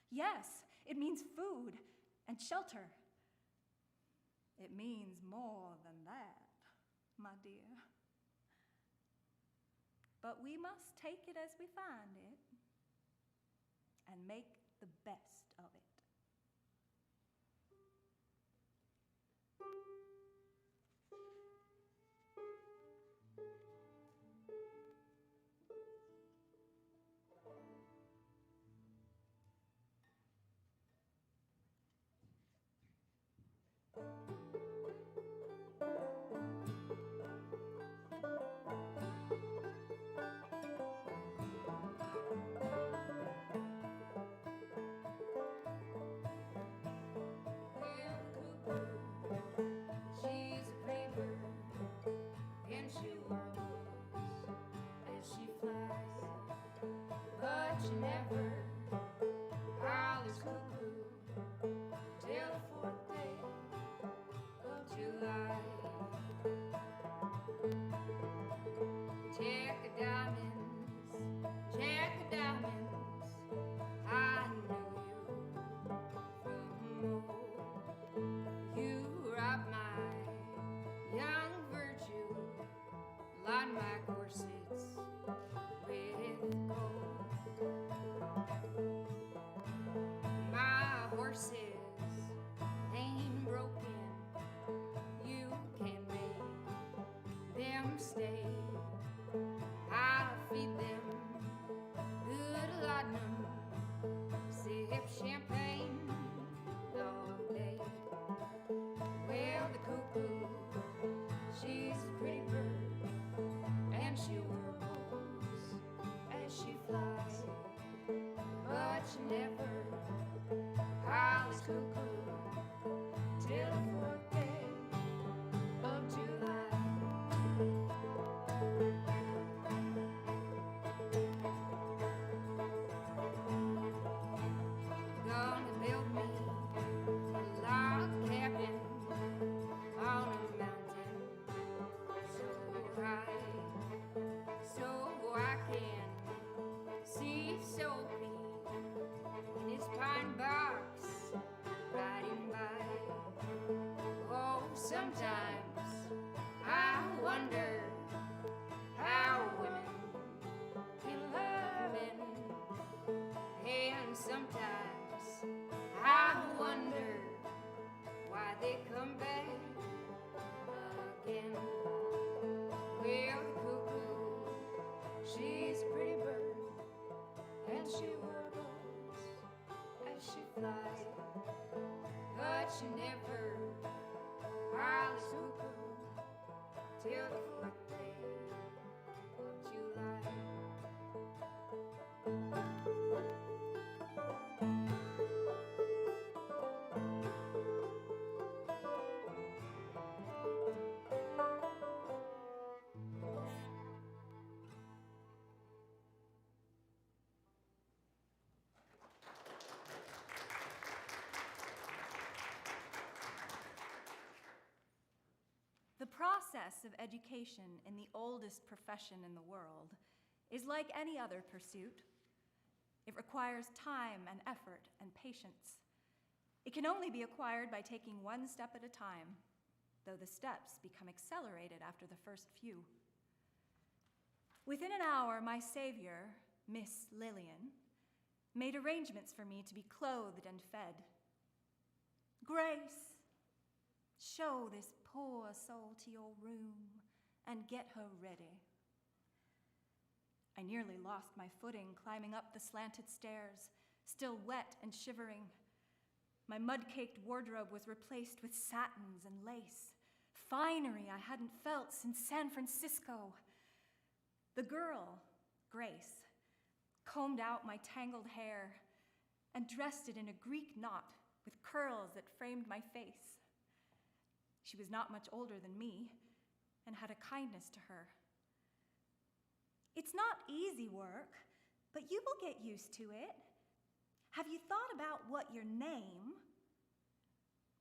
Yes, it means food and shelter. It means more than that, my dear. But we must take it as we find it and make the best of it. them stay. I'll feed them good laudanum, sip champagne all day. Well, the cuckoo, she's a pretty bird, and she warbles as she flies, but she never hollers cuckoo till the 4th day of July. Gonna build me a log cabin on a mountain so high, so I can see Soapy in his pine box riding by. Oh, sometimes I wonder how women can love men, and sometimes I wonder why they come back again. Well, the cuckoo, she's a pretty bird, and she warbles as she flies, but she never hollers cuckoo till the 4th day of July. The process of education in the oldest profession in the world is like any other pursuit. It requires time and effort and patience. It can only be acquired by taking one step at a time, though the steps become accelerated after the first few. Within an hour, my savior, Miss Lillian, made arrangements for me to be clothed and fed. Grace, show this poor soul to your room and get her ready. I nearly lost my footing climbing up the slanted stairs, still wet and shivering. My mud-caked wardrobe was replaced with satins and lace, finery I hadn't felt since San Francisco. The girl, Grace, combed out my tangled hair and dressed it in a Greek knot with curls that framed my face. She was not much older than me and had a kindness to her. It's not easy work, but you will get used to it. Have you thought about what your name?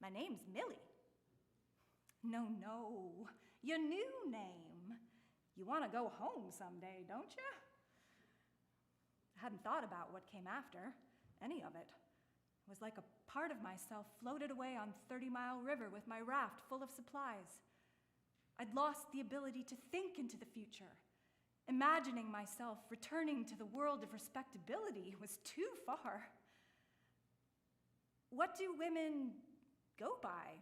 My name's Millie. No, your new name. You want to go home someday, don't you? I hadn't thought about what came after, any of it. It was like a part of myself floated away on 30 Mile River with my raft full of supplies. I'd lost the ability to think into the future. Imagining myself returning to the world of respectability was too far. What do women go by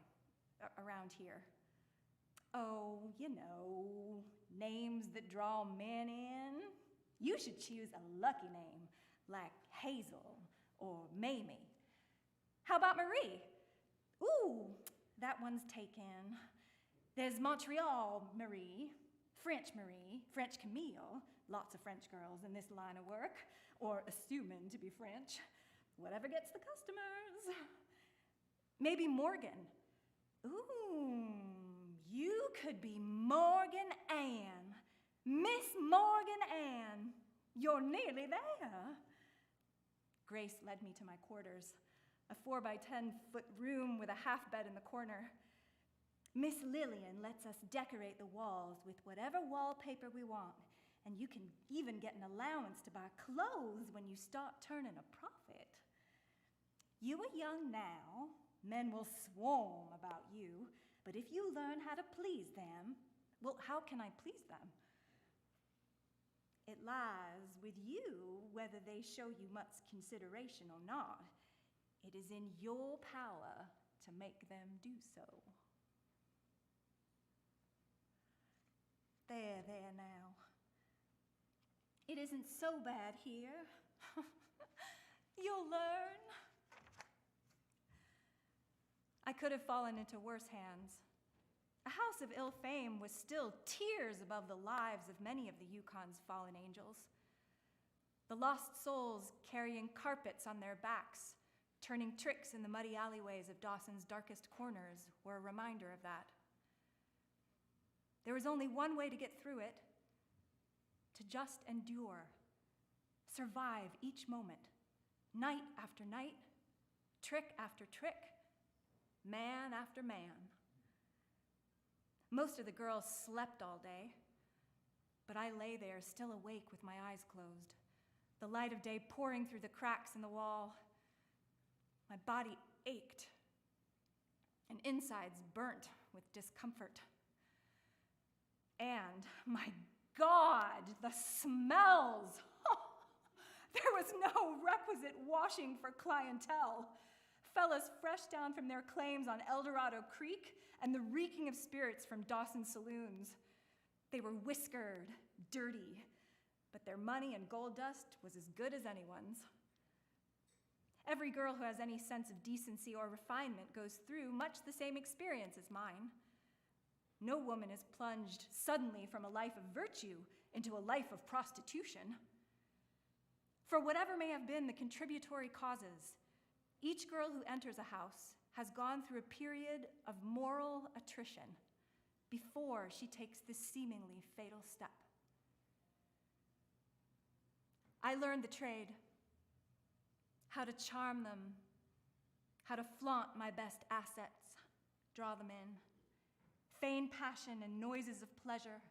around here? Oh, you know, names that draw men in. You should choose a lucky name, like Hazel or Mamie. How about Marie? Ooh, that one's taken. There's Montreal Marie, French Camille, lots of French girls in this line of work, or assuming to be French, whatever gets the customers. Maybe Morgan. Ooh, you could be Morgan Ann, Miss Morgan Ann. You're nearly there. Grace led me to my quarters, a 4-by-10-foot room with a half bed in the corner. Miss Lillian lets us decorate the walls with whatever wallpaper we want, and you can even get an allowance to buy clothes when you start turning a profit. You are young now, men will swarm about you, but if you learn how to please them, well, how can I please them? It lies with you whether they show you much consideration or not. It is in your power to make them do so. There now. It isn't so bad here. You'll learn. I could have fallen into worse hands. A house of ill fame was still tears above the lives of many of the Yukon's fallen angels. The lost souls carrying carpets on their backs, turning tricks in the muddy alleyways of Dawson's darkest corners were a reminder of that. There was only one way to get through it: to just endure, survive each moment, night after night, trick after trick, man after man. Most of the girls slept all day, but I lay there still awake with my eyes closed, the light of day pouring through the cracks in the wall. My body ached, and insides burnt with discomfort. And, my God, the smells! There was no requisite washing for clientele. Fellas fresh down from their claims on El Dorado Creek and the reeking of spirits from Dawson saloons. They were whiskered, dirty, but their money and gold dust was as good as anyone's. Every girl who has any sense of decency or refinement goes through much the same experience as mine. No woman is plunged suddenly from a life of virtue into a life of prostitution. For whatever may have been the contributory causes, each girl who enters a house has gone through a period of moral attrition before she takes this seemingly fatal step. I learned the trade, how to charm them, how to flaunt my best assets, draw them in, feign passion and noises of pleasure.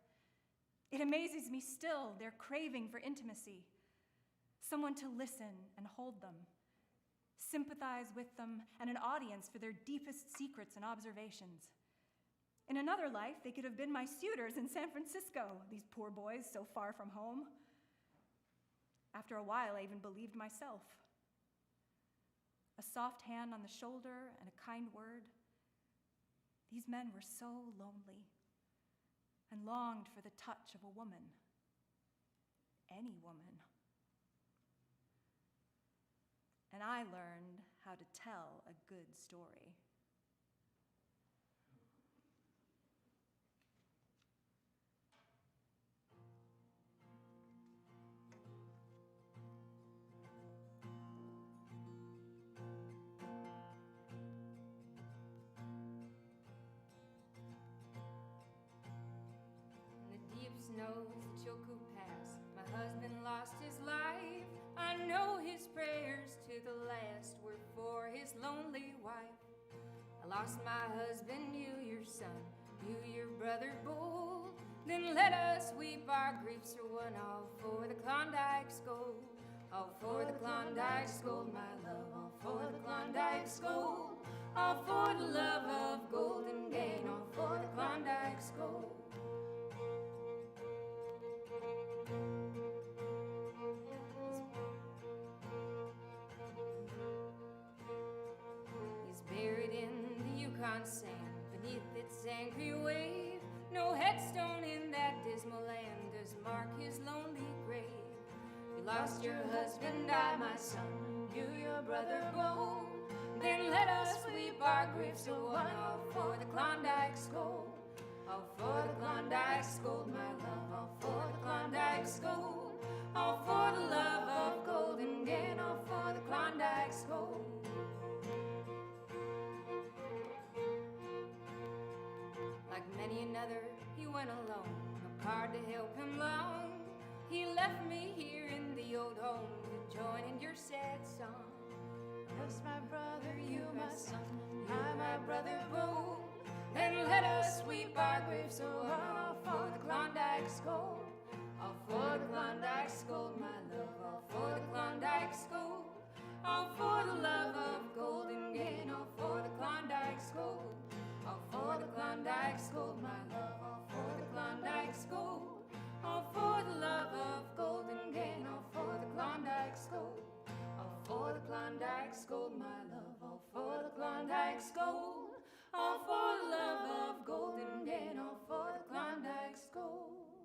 It amazes me still, their craving for intimacy, someone to listen and hold them, sympathize with them, and an audience for their deepest secrets and observations. In another life, they could have been my suitors in San Francisco, these poor boys so far from home. After a while, I even believed myself. A soft hand on the shoulder and a kind word. These men were so lonely and longed for the touch of a woman, any woman. And I learned how to tell a good story. Knows the Choco Pass. My husband lost his life. I know his prayers to the last were for his lonely wife. I lost my husband, you your son, you your brother bold. Then let us weep our griefs for one, all for the Klondike Gold. All for the Klondike Gold, my love, all for the Klondike Gold. All for the love of golden gain, all for the Klondike Gold. Sand beneath its angry wave, no headstone in that dismal land does mark his lonely grave. You lost your husband, I my son, you your brother bold. Then let us weep our griefs for one, all for the Klondike Gold. All for the Klondike Gold, my love, all for the Klondike Gold. All for the love of golden gain, all for the Klondike Gold. Like many another, he went alone, no card to help him long. He left me here in the old home to join in your sad song. Lost my brother, you my son, I my brother bold. Then let us weep our griefs so all for the Klondike Gold. All for the Klondike Gold, my love, all for the Klondike Gold. All for the love of golden gain, all for the Klondike Gold. All for the Klondike Gold, my love, all for the Klondike Gold. All for the love of golden gain, all for the Klondike Gold. All for the Klondike Gold, my love, all for the Klondike Gold. All for the love of golden gain, all for the Klondike Gold.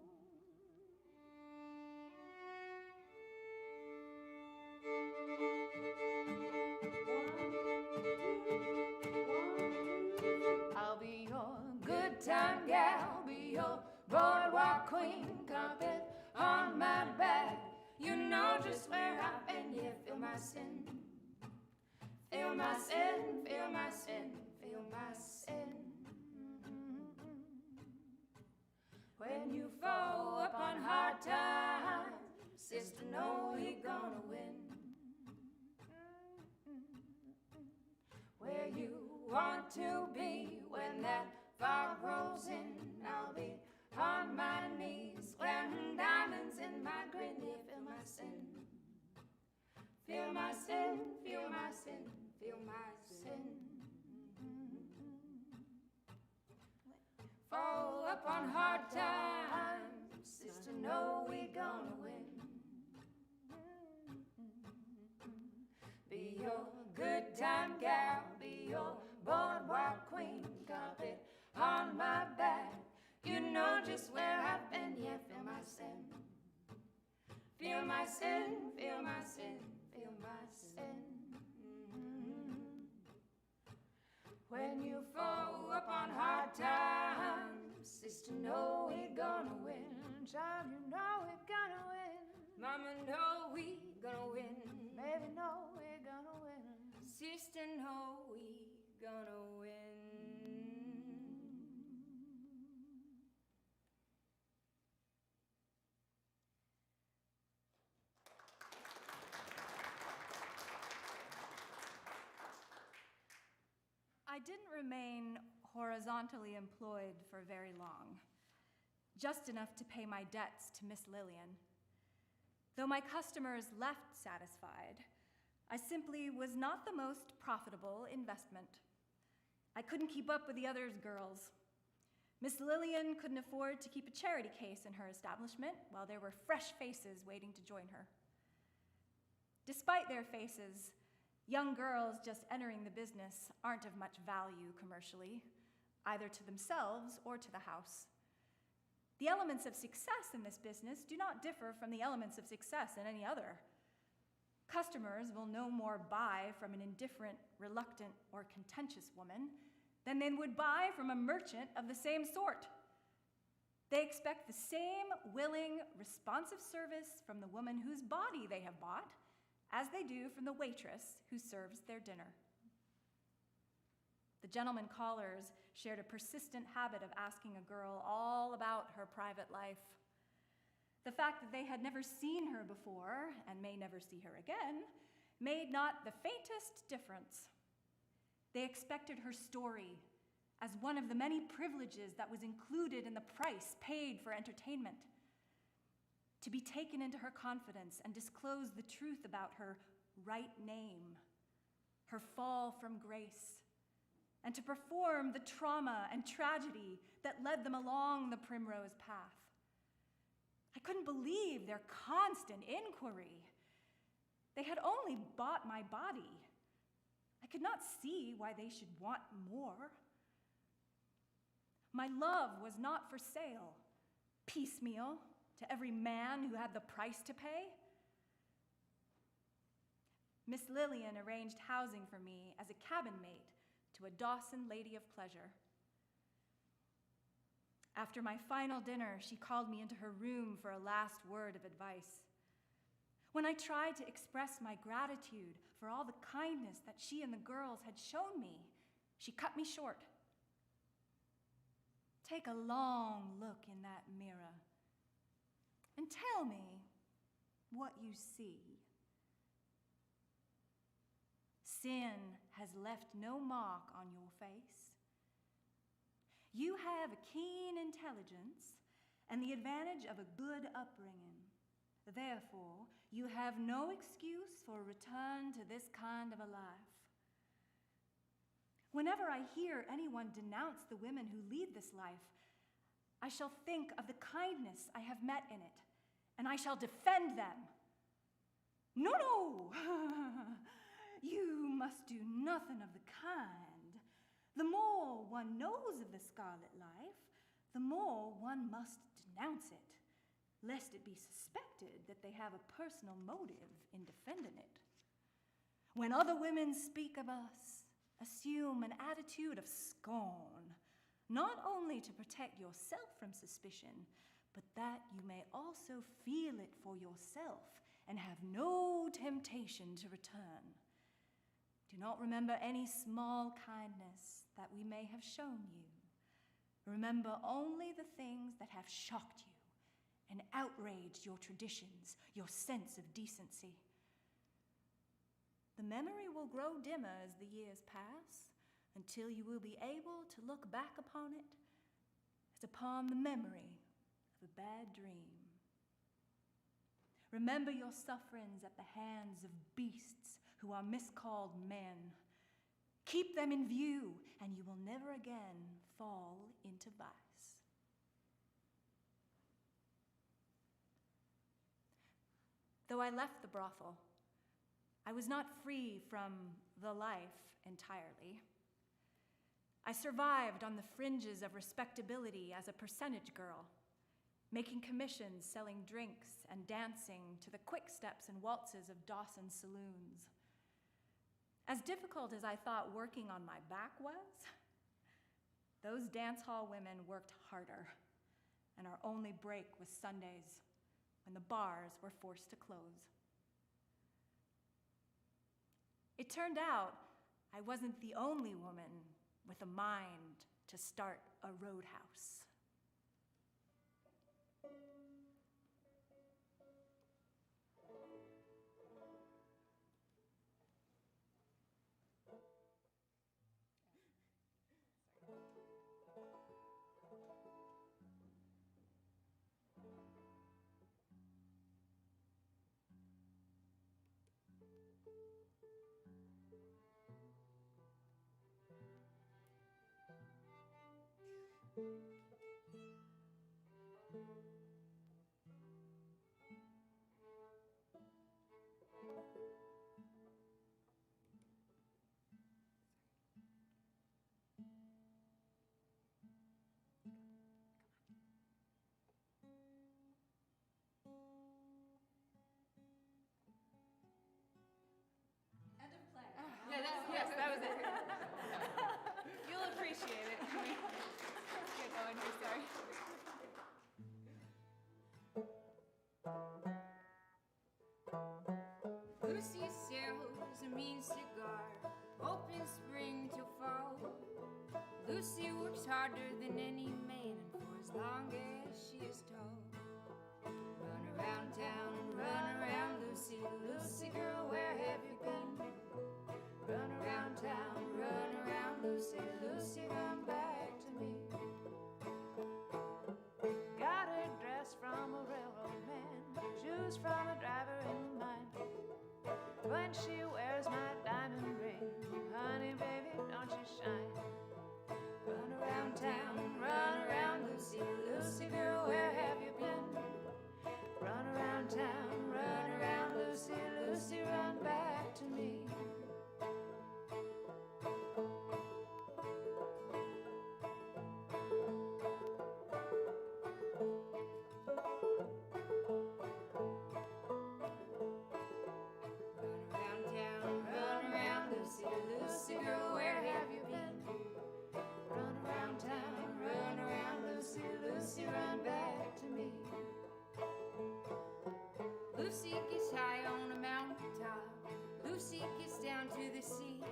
queen carpet on my back. You know just where I've been, yeah, feel my sin. Feel my sin, feel my sin, feel my sin. When you fall upon hard times, sister, know you're gonna win. Where you want to be when that fog rolls in, I'll be on my knees, planting diamonds in my grin. Yeah, feel my sin. Feel my sin, feel my sin, feel my sin. Fall upon hard times, sister, know we're gonna win. Be your good time gal, be your boardwalk queen, carpet on my back. You know just where I've been, yeah, feel my sin. Feel my sin, feel my sin, feel my sin. When you fall upon hard times, sister, know we're gonna win. Child, you know we're gonna win. Mama, know we gonna win. Baby, know we're gonna win. Sister, know we gonna win. I didn't remain horizontally employed for very long, just enough to pay my debts to Miss Lillian. Though my customers left satisfied, I simply was not the most profitable investment. I couldn't keep up with the other girls. Miss Lillian couldn't afford to keep a charity case in her establishment while there were fresh faces waiting to join her. Despite their faces, young girls just entering the business aren't of much value commercially, either to themselves or to the house. The elements of success in this business do not differ from the elements of success in any other. Customers will no more buy from an indifferent, reluctant, or contentious woman than they would buy from a merchant of the same sort. They expect the same willing, responsive service from the woman whose body they have bought as they do from the waitress who serves their dinner. The gentlemen callers shared a persistent habit of asking a girl all about her private life. The fact that they had never seen her before, and may never see her again, made not the faintest difference. They expected her story as one of the many privileges that was included in the price paid for entertainment. To be taken into her confidence and disclose the truth about her right name, her fall from grace, and to perform the trauma and tragedy that led them along the primrose path. I couldn't believe their constant inquiry. They had only bought my body. I could not see why they should want more. My love was not for sale, piecemeal, to every man who had the price to pay. Miss Lillian arranged housing for me as a cabin mate to a Dawson lady of pleasure. After my final dinner, she called me into her room for a last word of advice. When I tried to express my gratitude for all the kindness that she and the girls had shown me, she cut me short. Take a long look in that mirror and tell me what you see. Sin has left no mark on your face. You have a keen intelligence and the advantage of a good upbringing. Therefore, you have no excuse for a return to this kind of a life. Whenever I hear anyone denounce the women who lead this life, I shall think of the kindness I have met in it, and I shall defend them. No, you must do nothing of the kind. The more one knows of the scarlet life, the more one must denounce it, lest it be suspected that they have a personal motive in defending it. When other women speak of us, assume an attitude of scorn, not only to protect yourself from suspicion, but that you may also feel it for yourself and have no temptation to return. Do not remember any small kindness that we may have shown you. Remember only the things that have shocked you and outraged your traditions, your sense of decency. The memory will grow dimmer as the years pass, until you will be able to look back upon it as upon the memory of a bad dream. Remember your sufferings at the hands of beasts who are miscalled men. Keep them in view, and you will never again fall into vice. Though I left the brothel, I was not free from the life entirely. I survived on the fringes of respectability as a percentage girl, making commissions selling drinks and dancing to the quick steps and waltzes of Dawson saloons. As difficult as I thought working on my back was, those dance hall women worked harder, and our only break was Sundays when the bars were forced to close. It turned out I wasn't the only woman with a mind to start a roadhouse. End of play. Yes, that was it. You'll appreciate it. Get going here, sorry. Lucy sells a mean cigar, hoping spring to fall. Lucy works harder than any man, and for as long as she is tall. Run around town and run around, Lucy, Lucy girl, where have you been? Run around town, run around, Lucy, Lucy, run back to me. Got her dress from a railroad man, shoes from a driver in mine. When she wears my diamond ring, honey baby, don't you shine. Run around town, run around, Lucy, Lucy girl, where have you been? Run around town, run around, Lucy, Lucy, run back to me. Run around town, run around, Lucy, Lucy girl, where have you been? Run around town, run around, Lucy, Lucy, run back to me. Lucy gets high on a mountaintop, Lucy gets down to the sea.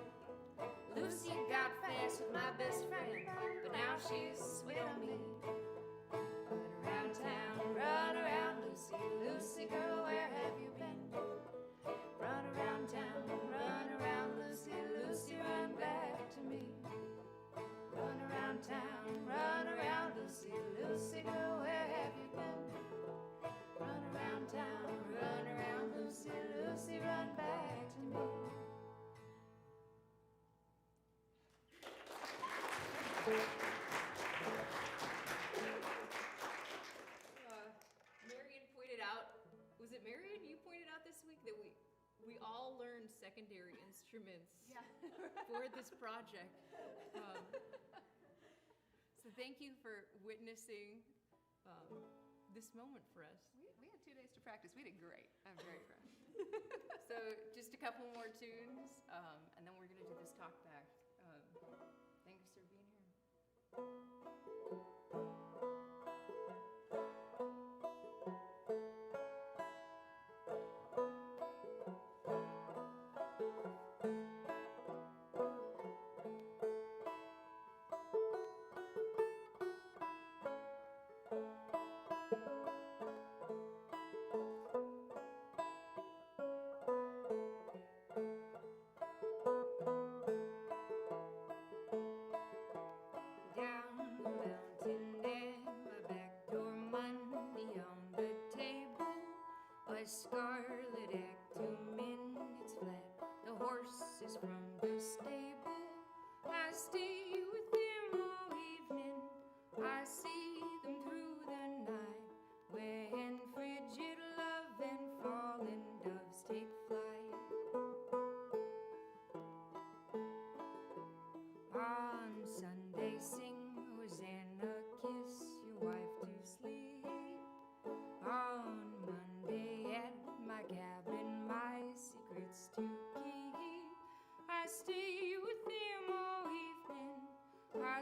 Lucy got fast with my best friend, but now she's sweet on me. Run around town, Run around, Lucy, Lucy girl, where have you been? Run around town, run around, Lucy, Lucy, run back to me. Run around town, run around, Lucy, Lucy girl, where have you been? Run around town, run around, Lucy, Lucy, run back to me. Marion pointed out, was it Marion you pointed out this week that we all learned secondary instruments for this project. So thank you for witnessing this moment for us. We had 2 days to practice. We did great. I'm very proud. So just a couple more tunes, and then we're going to do this talk back. Thanks for being here.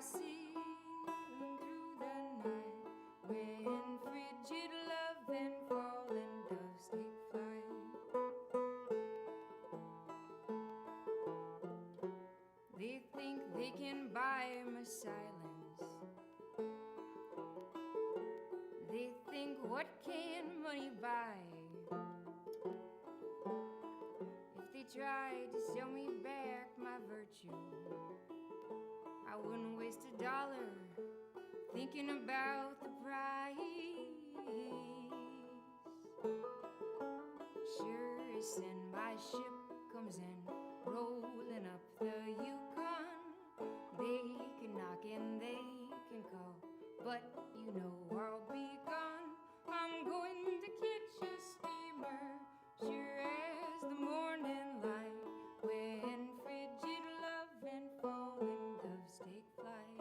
sailing through the night when frigid love and fallen doves take flight. They think they can buy my silence. They think, what can money buy? If they tried to sell me back my virtue, I wouldn't waste $1 thinking about the price. Sure as sin, my ship comes in, rolling up the Yukon. They can knock and they can call, but you know I'll be gone. I'm going to catch a steamer, sure as the morning light, when frigid love and fallen doves take flight.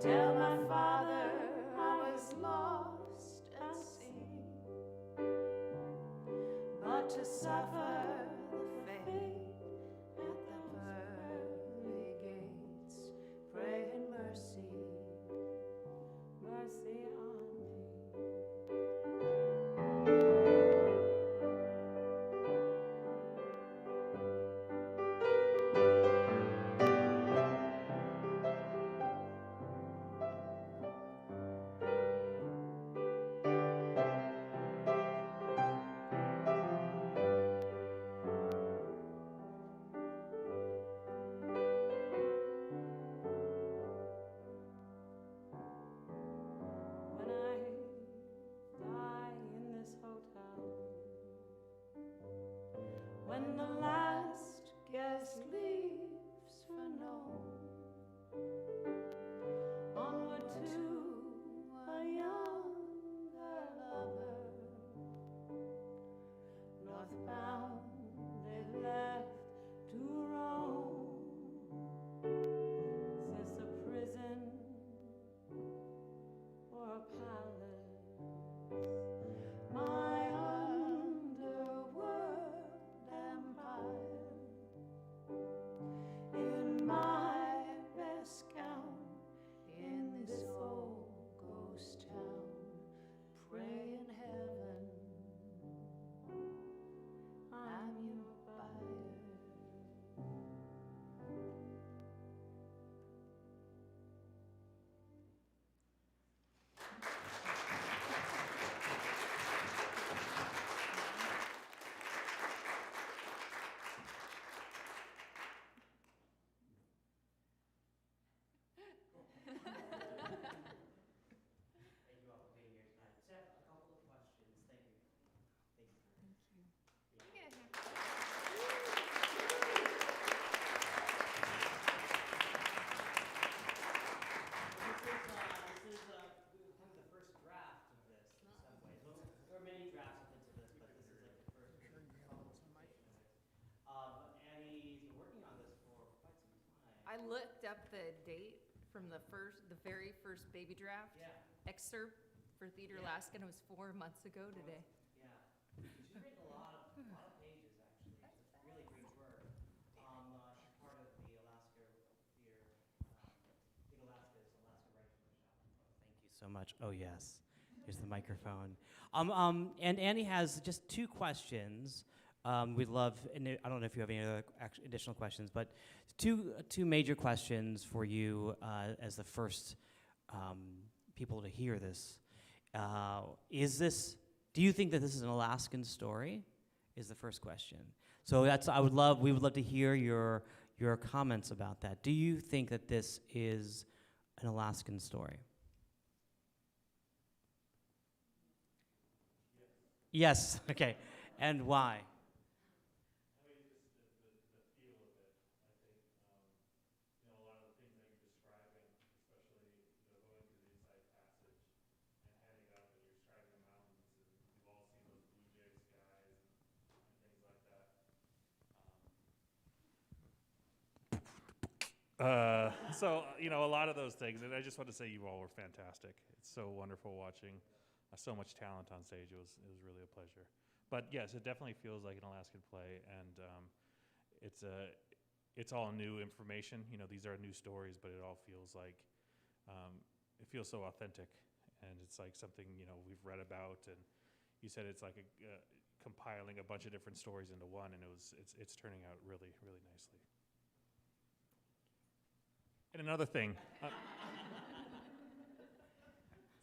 Tell my father I was lost at sea, but to suffer the fate at the pearly gates, praying mercy, mercy on me. When the last guest leaves for Nome, onward to a younger lover, northbound they've left to roam. Is this a prison or a palace? My underworld empire. I looked up the date from the very first baby draft excerpt for Theater Alaska, and it was 4 months ago today. Yeah, she's written a lot of pages actually. It's a really great work. She's part of the Alaska Theater. Theater Alaska is Alaska Writers Workshop. Oh, thank you so much. Oh yes, here's the microphone. And Annie has just 2 questions. We'd love, and I don't know if you have any other additional questions, but two major questions for you as the first people to hear this. Do you think that this is an Alaskan story? Is the first question. So we would love to hear your comments about that. Do you think that this is an Alaskan story? Yes. Okay. And why? A lot of those things, and I just want to say you all were fantastic. It's so wonderful watching so much talent on stage. It was really a pleasure. But yes, it definitely feels like an Alaskan play, and it's all new information. These are new stories, but it all feels like it feels so authentic, and it's like something we've read about. And you said it's like compiling a bunch of different stories into one, and it's turning out really, really nicely. And another thing. Does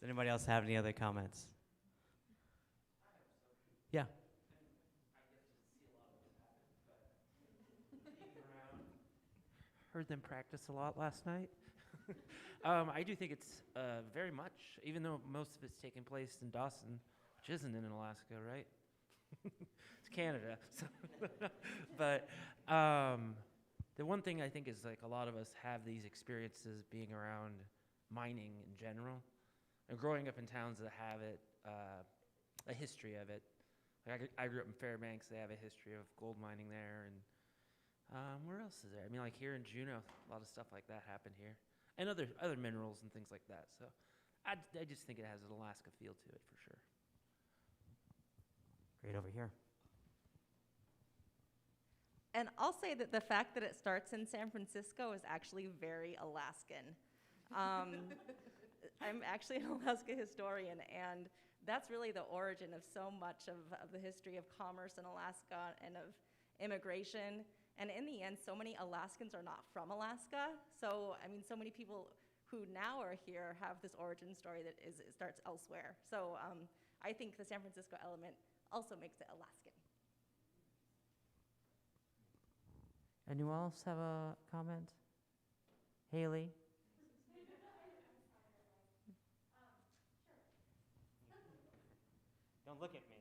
anybody else have any other comments? Yeah. Heard them practice a lot last night. I do think it's very much, even though most of it's taking place in Dawson, which isn't in Alaska, right? It's Canada. So but the one thing I think is like a lot of us have these experiences being around mining in general, and growing up in towns that have it, a history of it. Like I grew up in Fairbanks. They have a history of gold mining there, and where else is there? I mean, like here in Juneau, a lot of stuff like that happened here, and other minerals and things like that. So I just think it has an Alaska feel to it for sure. Great, over here. And I'll say that the fact that it starts in San Francisco is actually very Alaskan. I'm actually an Alaska historian, and that's really the origin of so much of the history of commerce in Alaska and of immigration. And in the end, so many Alaskans are not from Alaska. So, I mean, so many people who now are here have this origin story that it starts elsewhere. So I think the San Francisco element also makes it Alaskan. Anyone else have a comment? Haley? Don't look at me.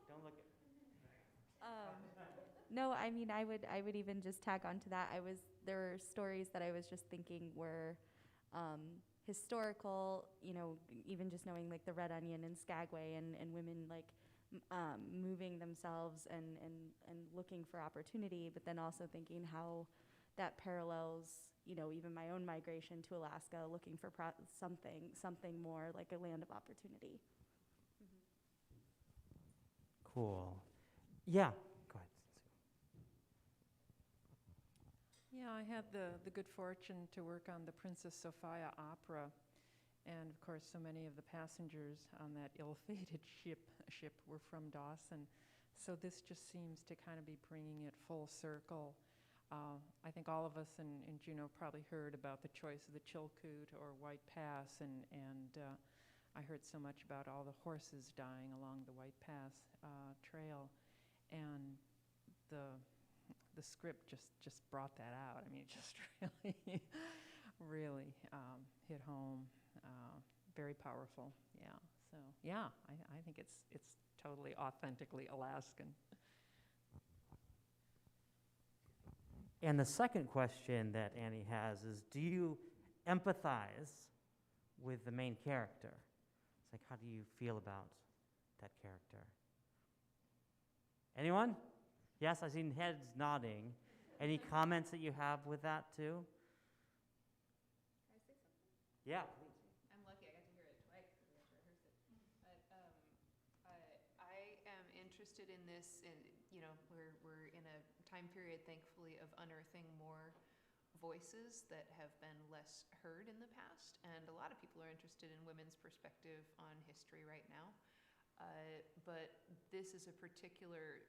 Don't look at me. No, I mean, I would even just tag on to that. There were stories that I was just thinking were historical, even just knowing like the Red Onion and Skagway and women like moving themselves and looking for opportunity, but then also thinking how that parallels, even my own migration to Alaska, looking for something more like a land of opportunity. Cool. Yeah, go ahead. Yeah, I had the good fortune to work on the Princess Sophia opera, and of course so many of the passengers on that ill-fated ship were from Dawson. So this just seems to kind of be bringing it full circle. I think all of us in Juneau probably heard about the choice of the Chilkoot or White Pass, and I heard so much about all the horses dying along the White Pass trail, and the script just brought that out. I mean, it just really hit home. Very powerful. Yeah. So yeah, I think it's totally authentically Alaskan. And the second question that Annie has is, do you empathize with the main character? It's like, how do you feel about that character? Anyone? Yes, I've seen heads nodding. Any comments that you have with that too? Yeah. I'm lucky I got to hear it twice. I'm not sure I heard it. But I am interested in this, and we're in a time period, thankfully, of unearthing more voices that have been less heard in the past, and a lot of people are interested in women's perspective on history right now. But this is a particular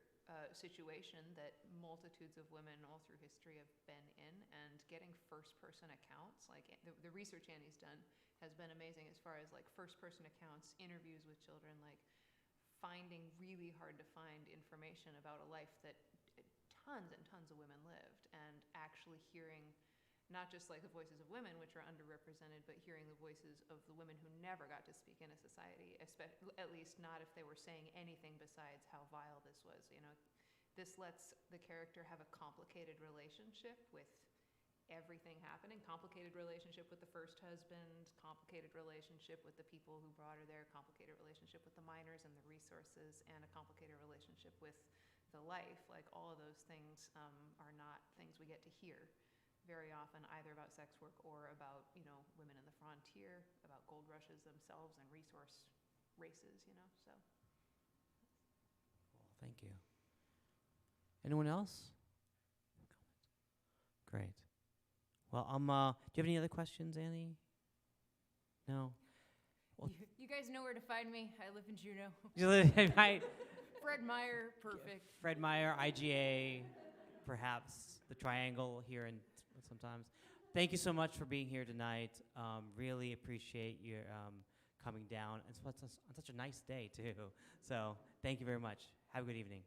situation that multitudes of women all through history have been in, and getting first-person accounts, like the research Annie's done has been amazing as far as like first-person accounts, interviews with children, like finding really hard to find information about a life that tons and tons of women lived, and actually hearing not just like the voices of women, which are underrepresented, but hearing the voices of the women who never got to speak in a society, at least not if they were saying anything besides how vile this was. This lets the character have a complicated relationship with everything happening, complicated relationship with the first husband, complicated relationship with the people who brought her there, complicated relationship with the minors and the resources, and a complicated relationship with the life. Like, all of those things are not things we get to hear very often, either about sex work or about, women in the frontier, about gold rushes themselves and resource races, so. Cool, thank you. Anyone else? Great. Well, do you have any other questions, Annie? No? Well, You guys know where to find me. I live in Juneau. you live in Fred Meyer, perfect. Fred Meyer, IGA, perhaps the Triangle here in sometimes. Thank you so much for being here tonight. Really appreciate your coming down. And on such a nice day, too. So thank you very much. Have a good evening.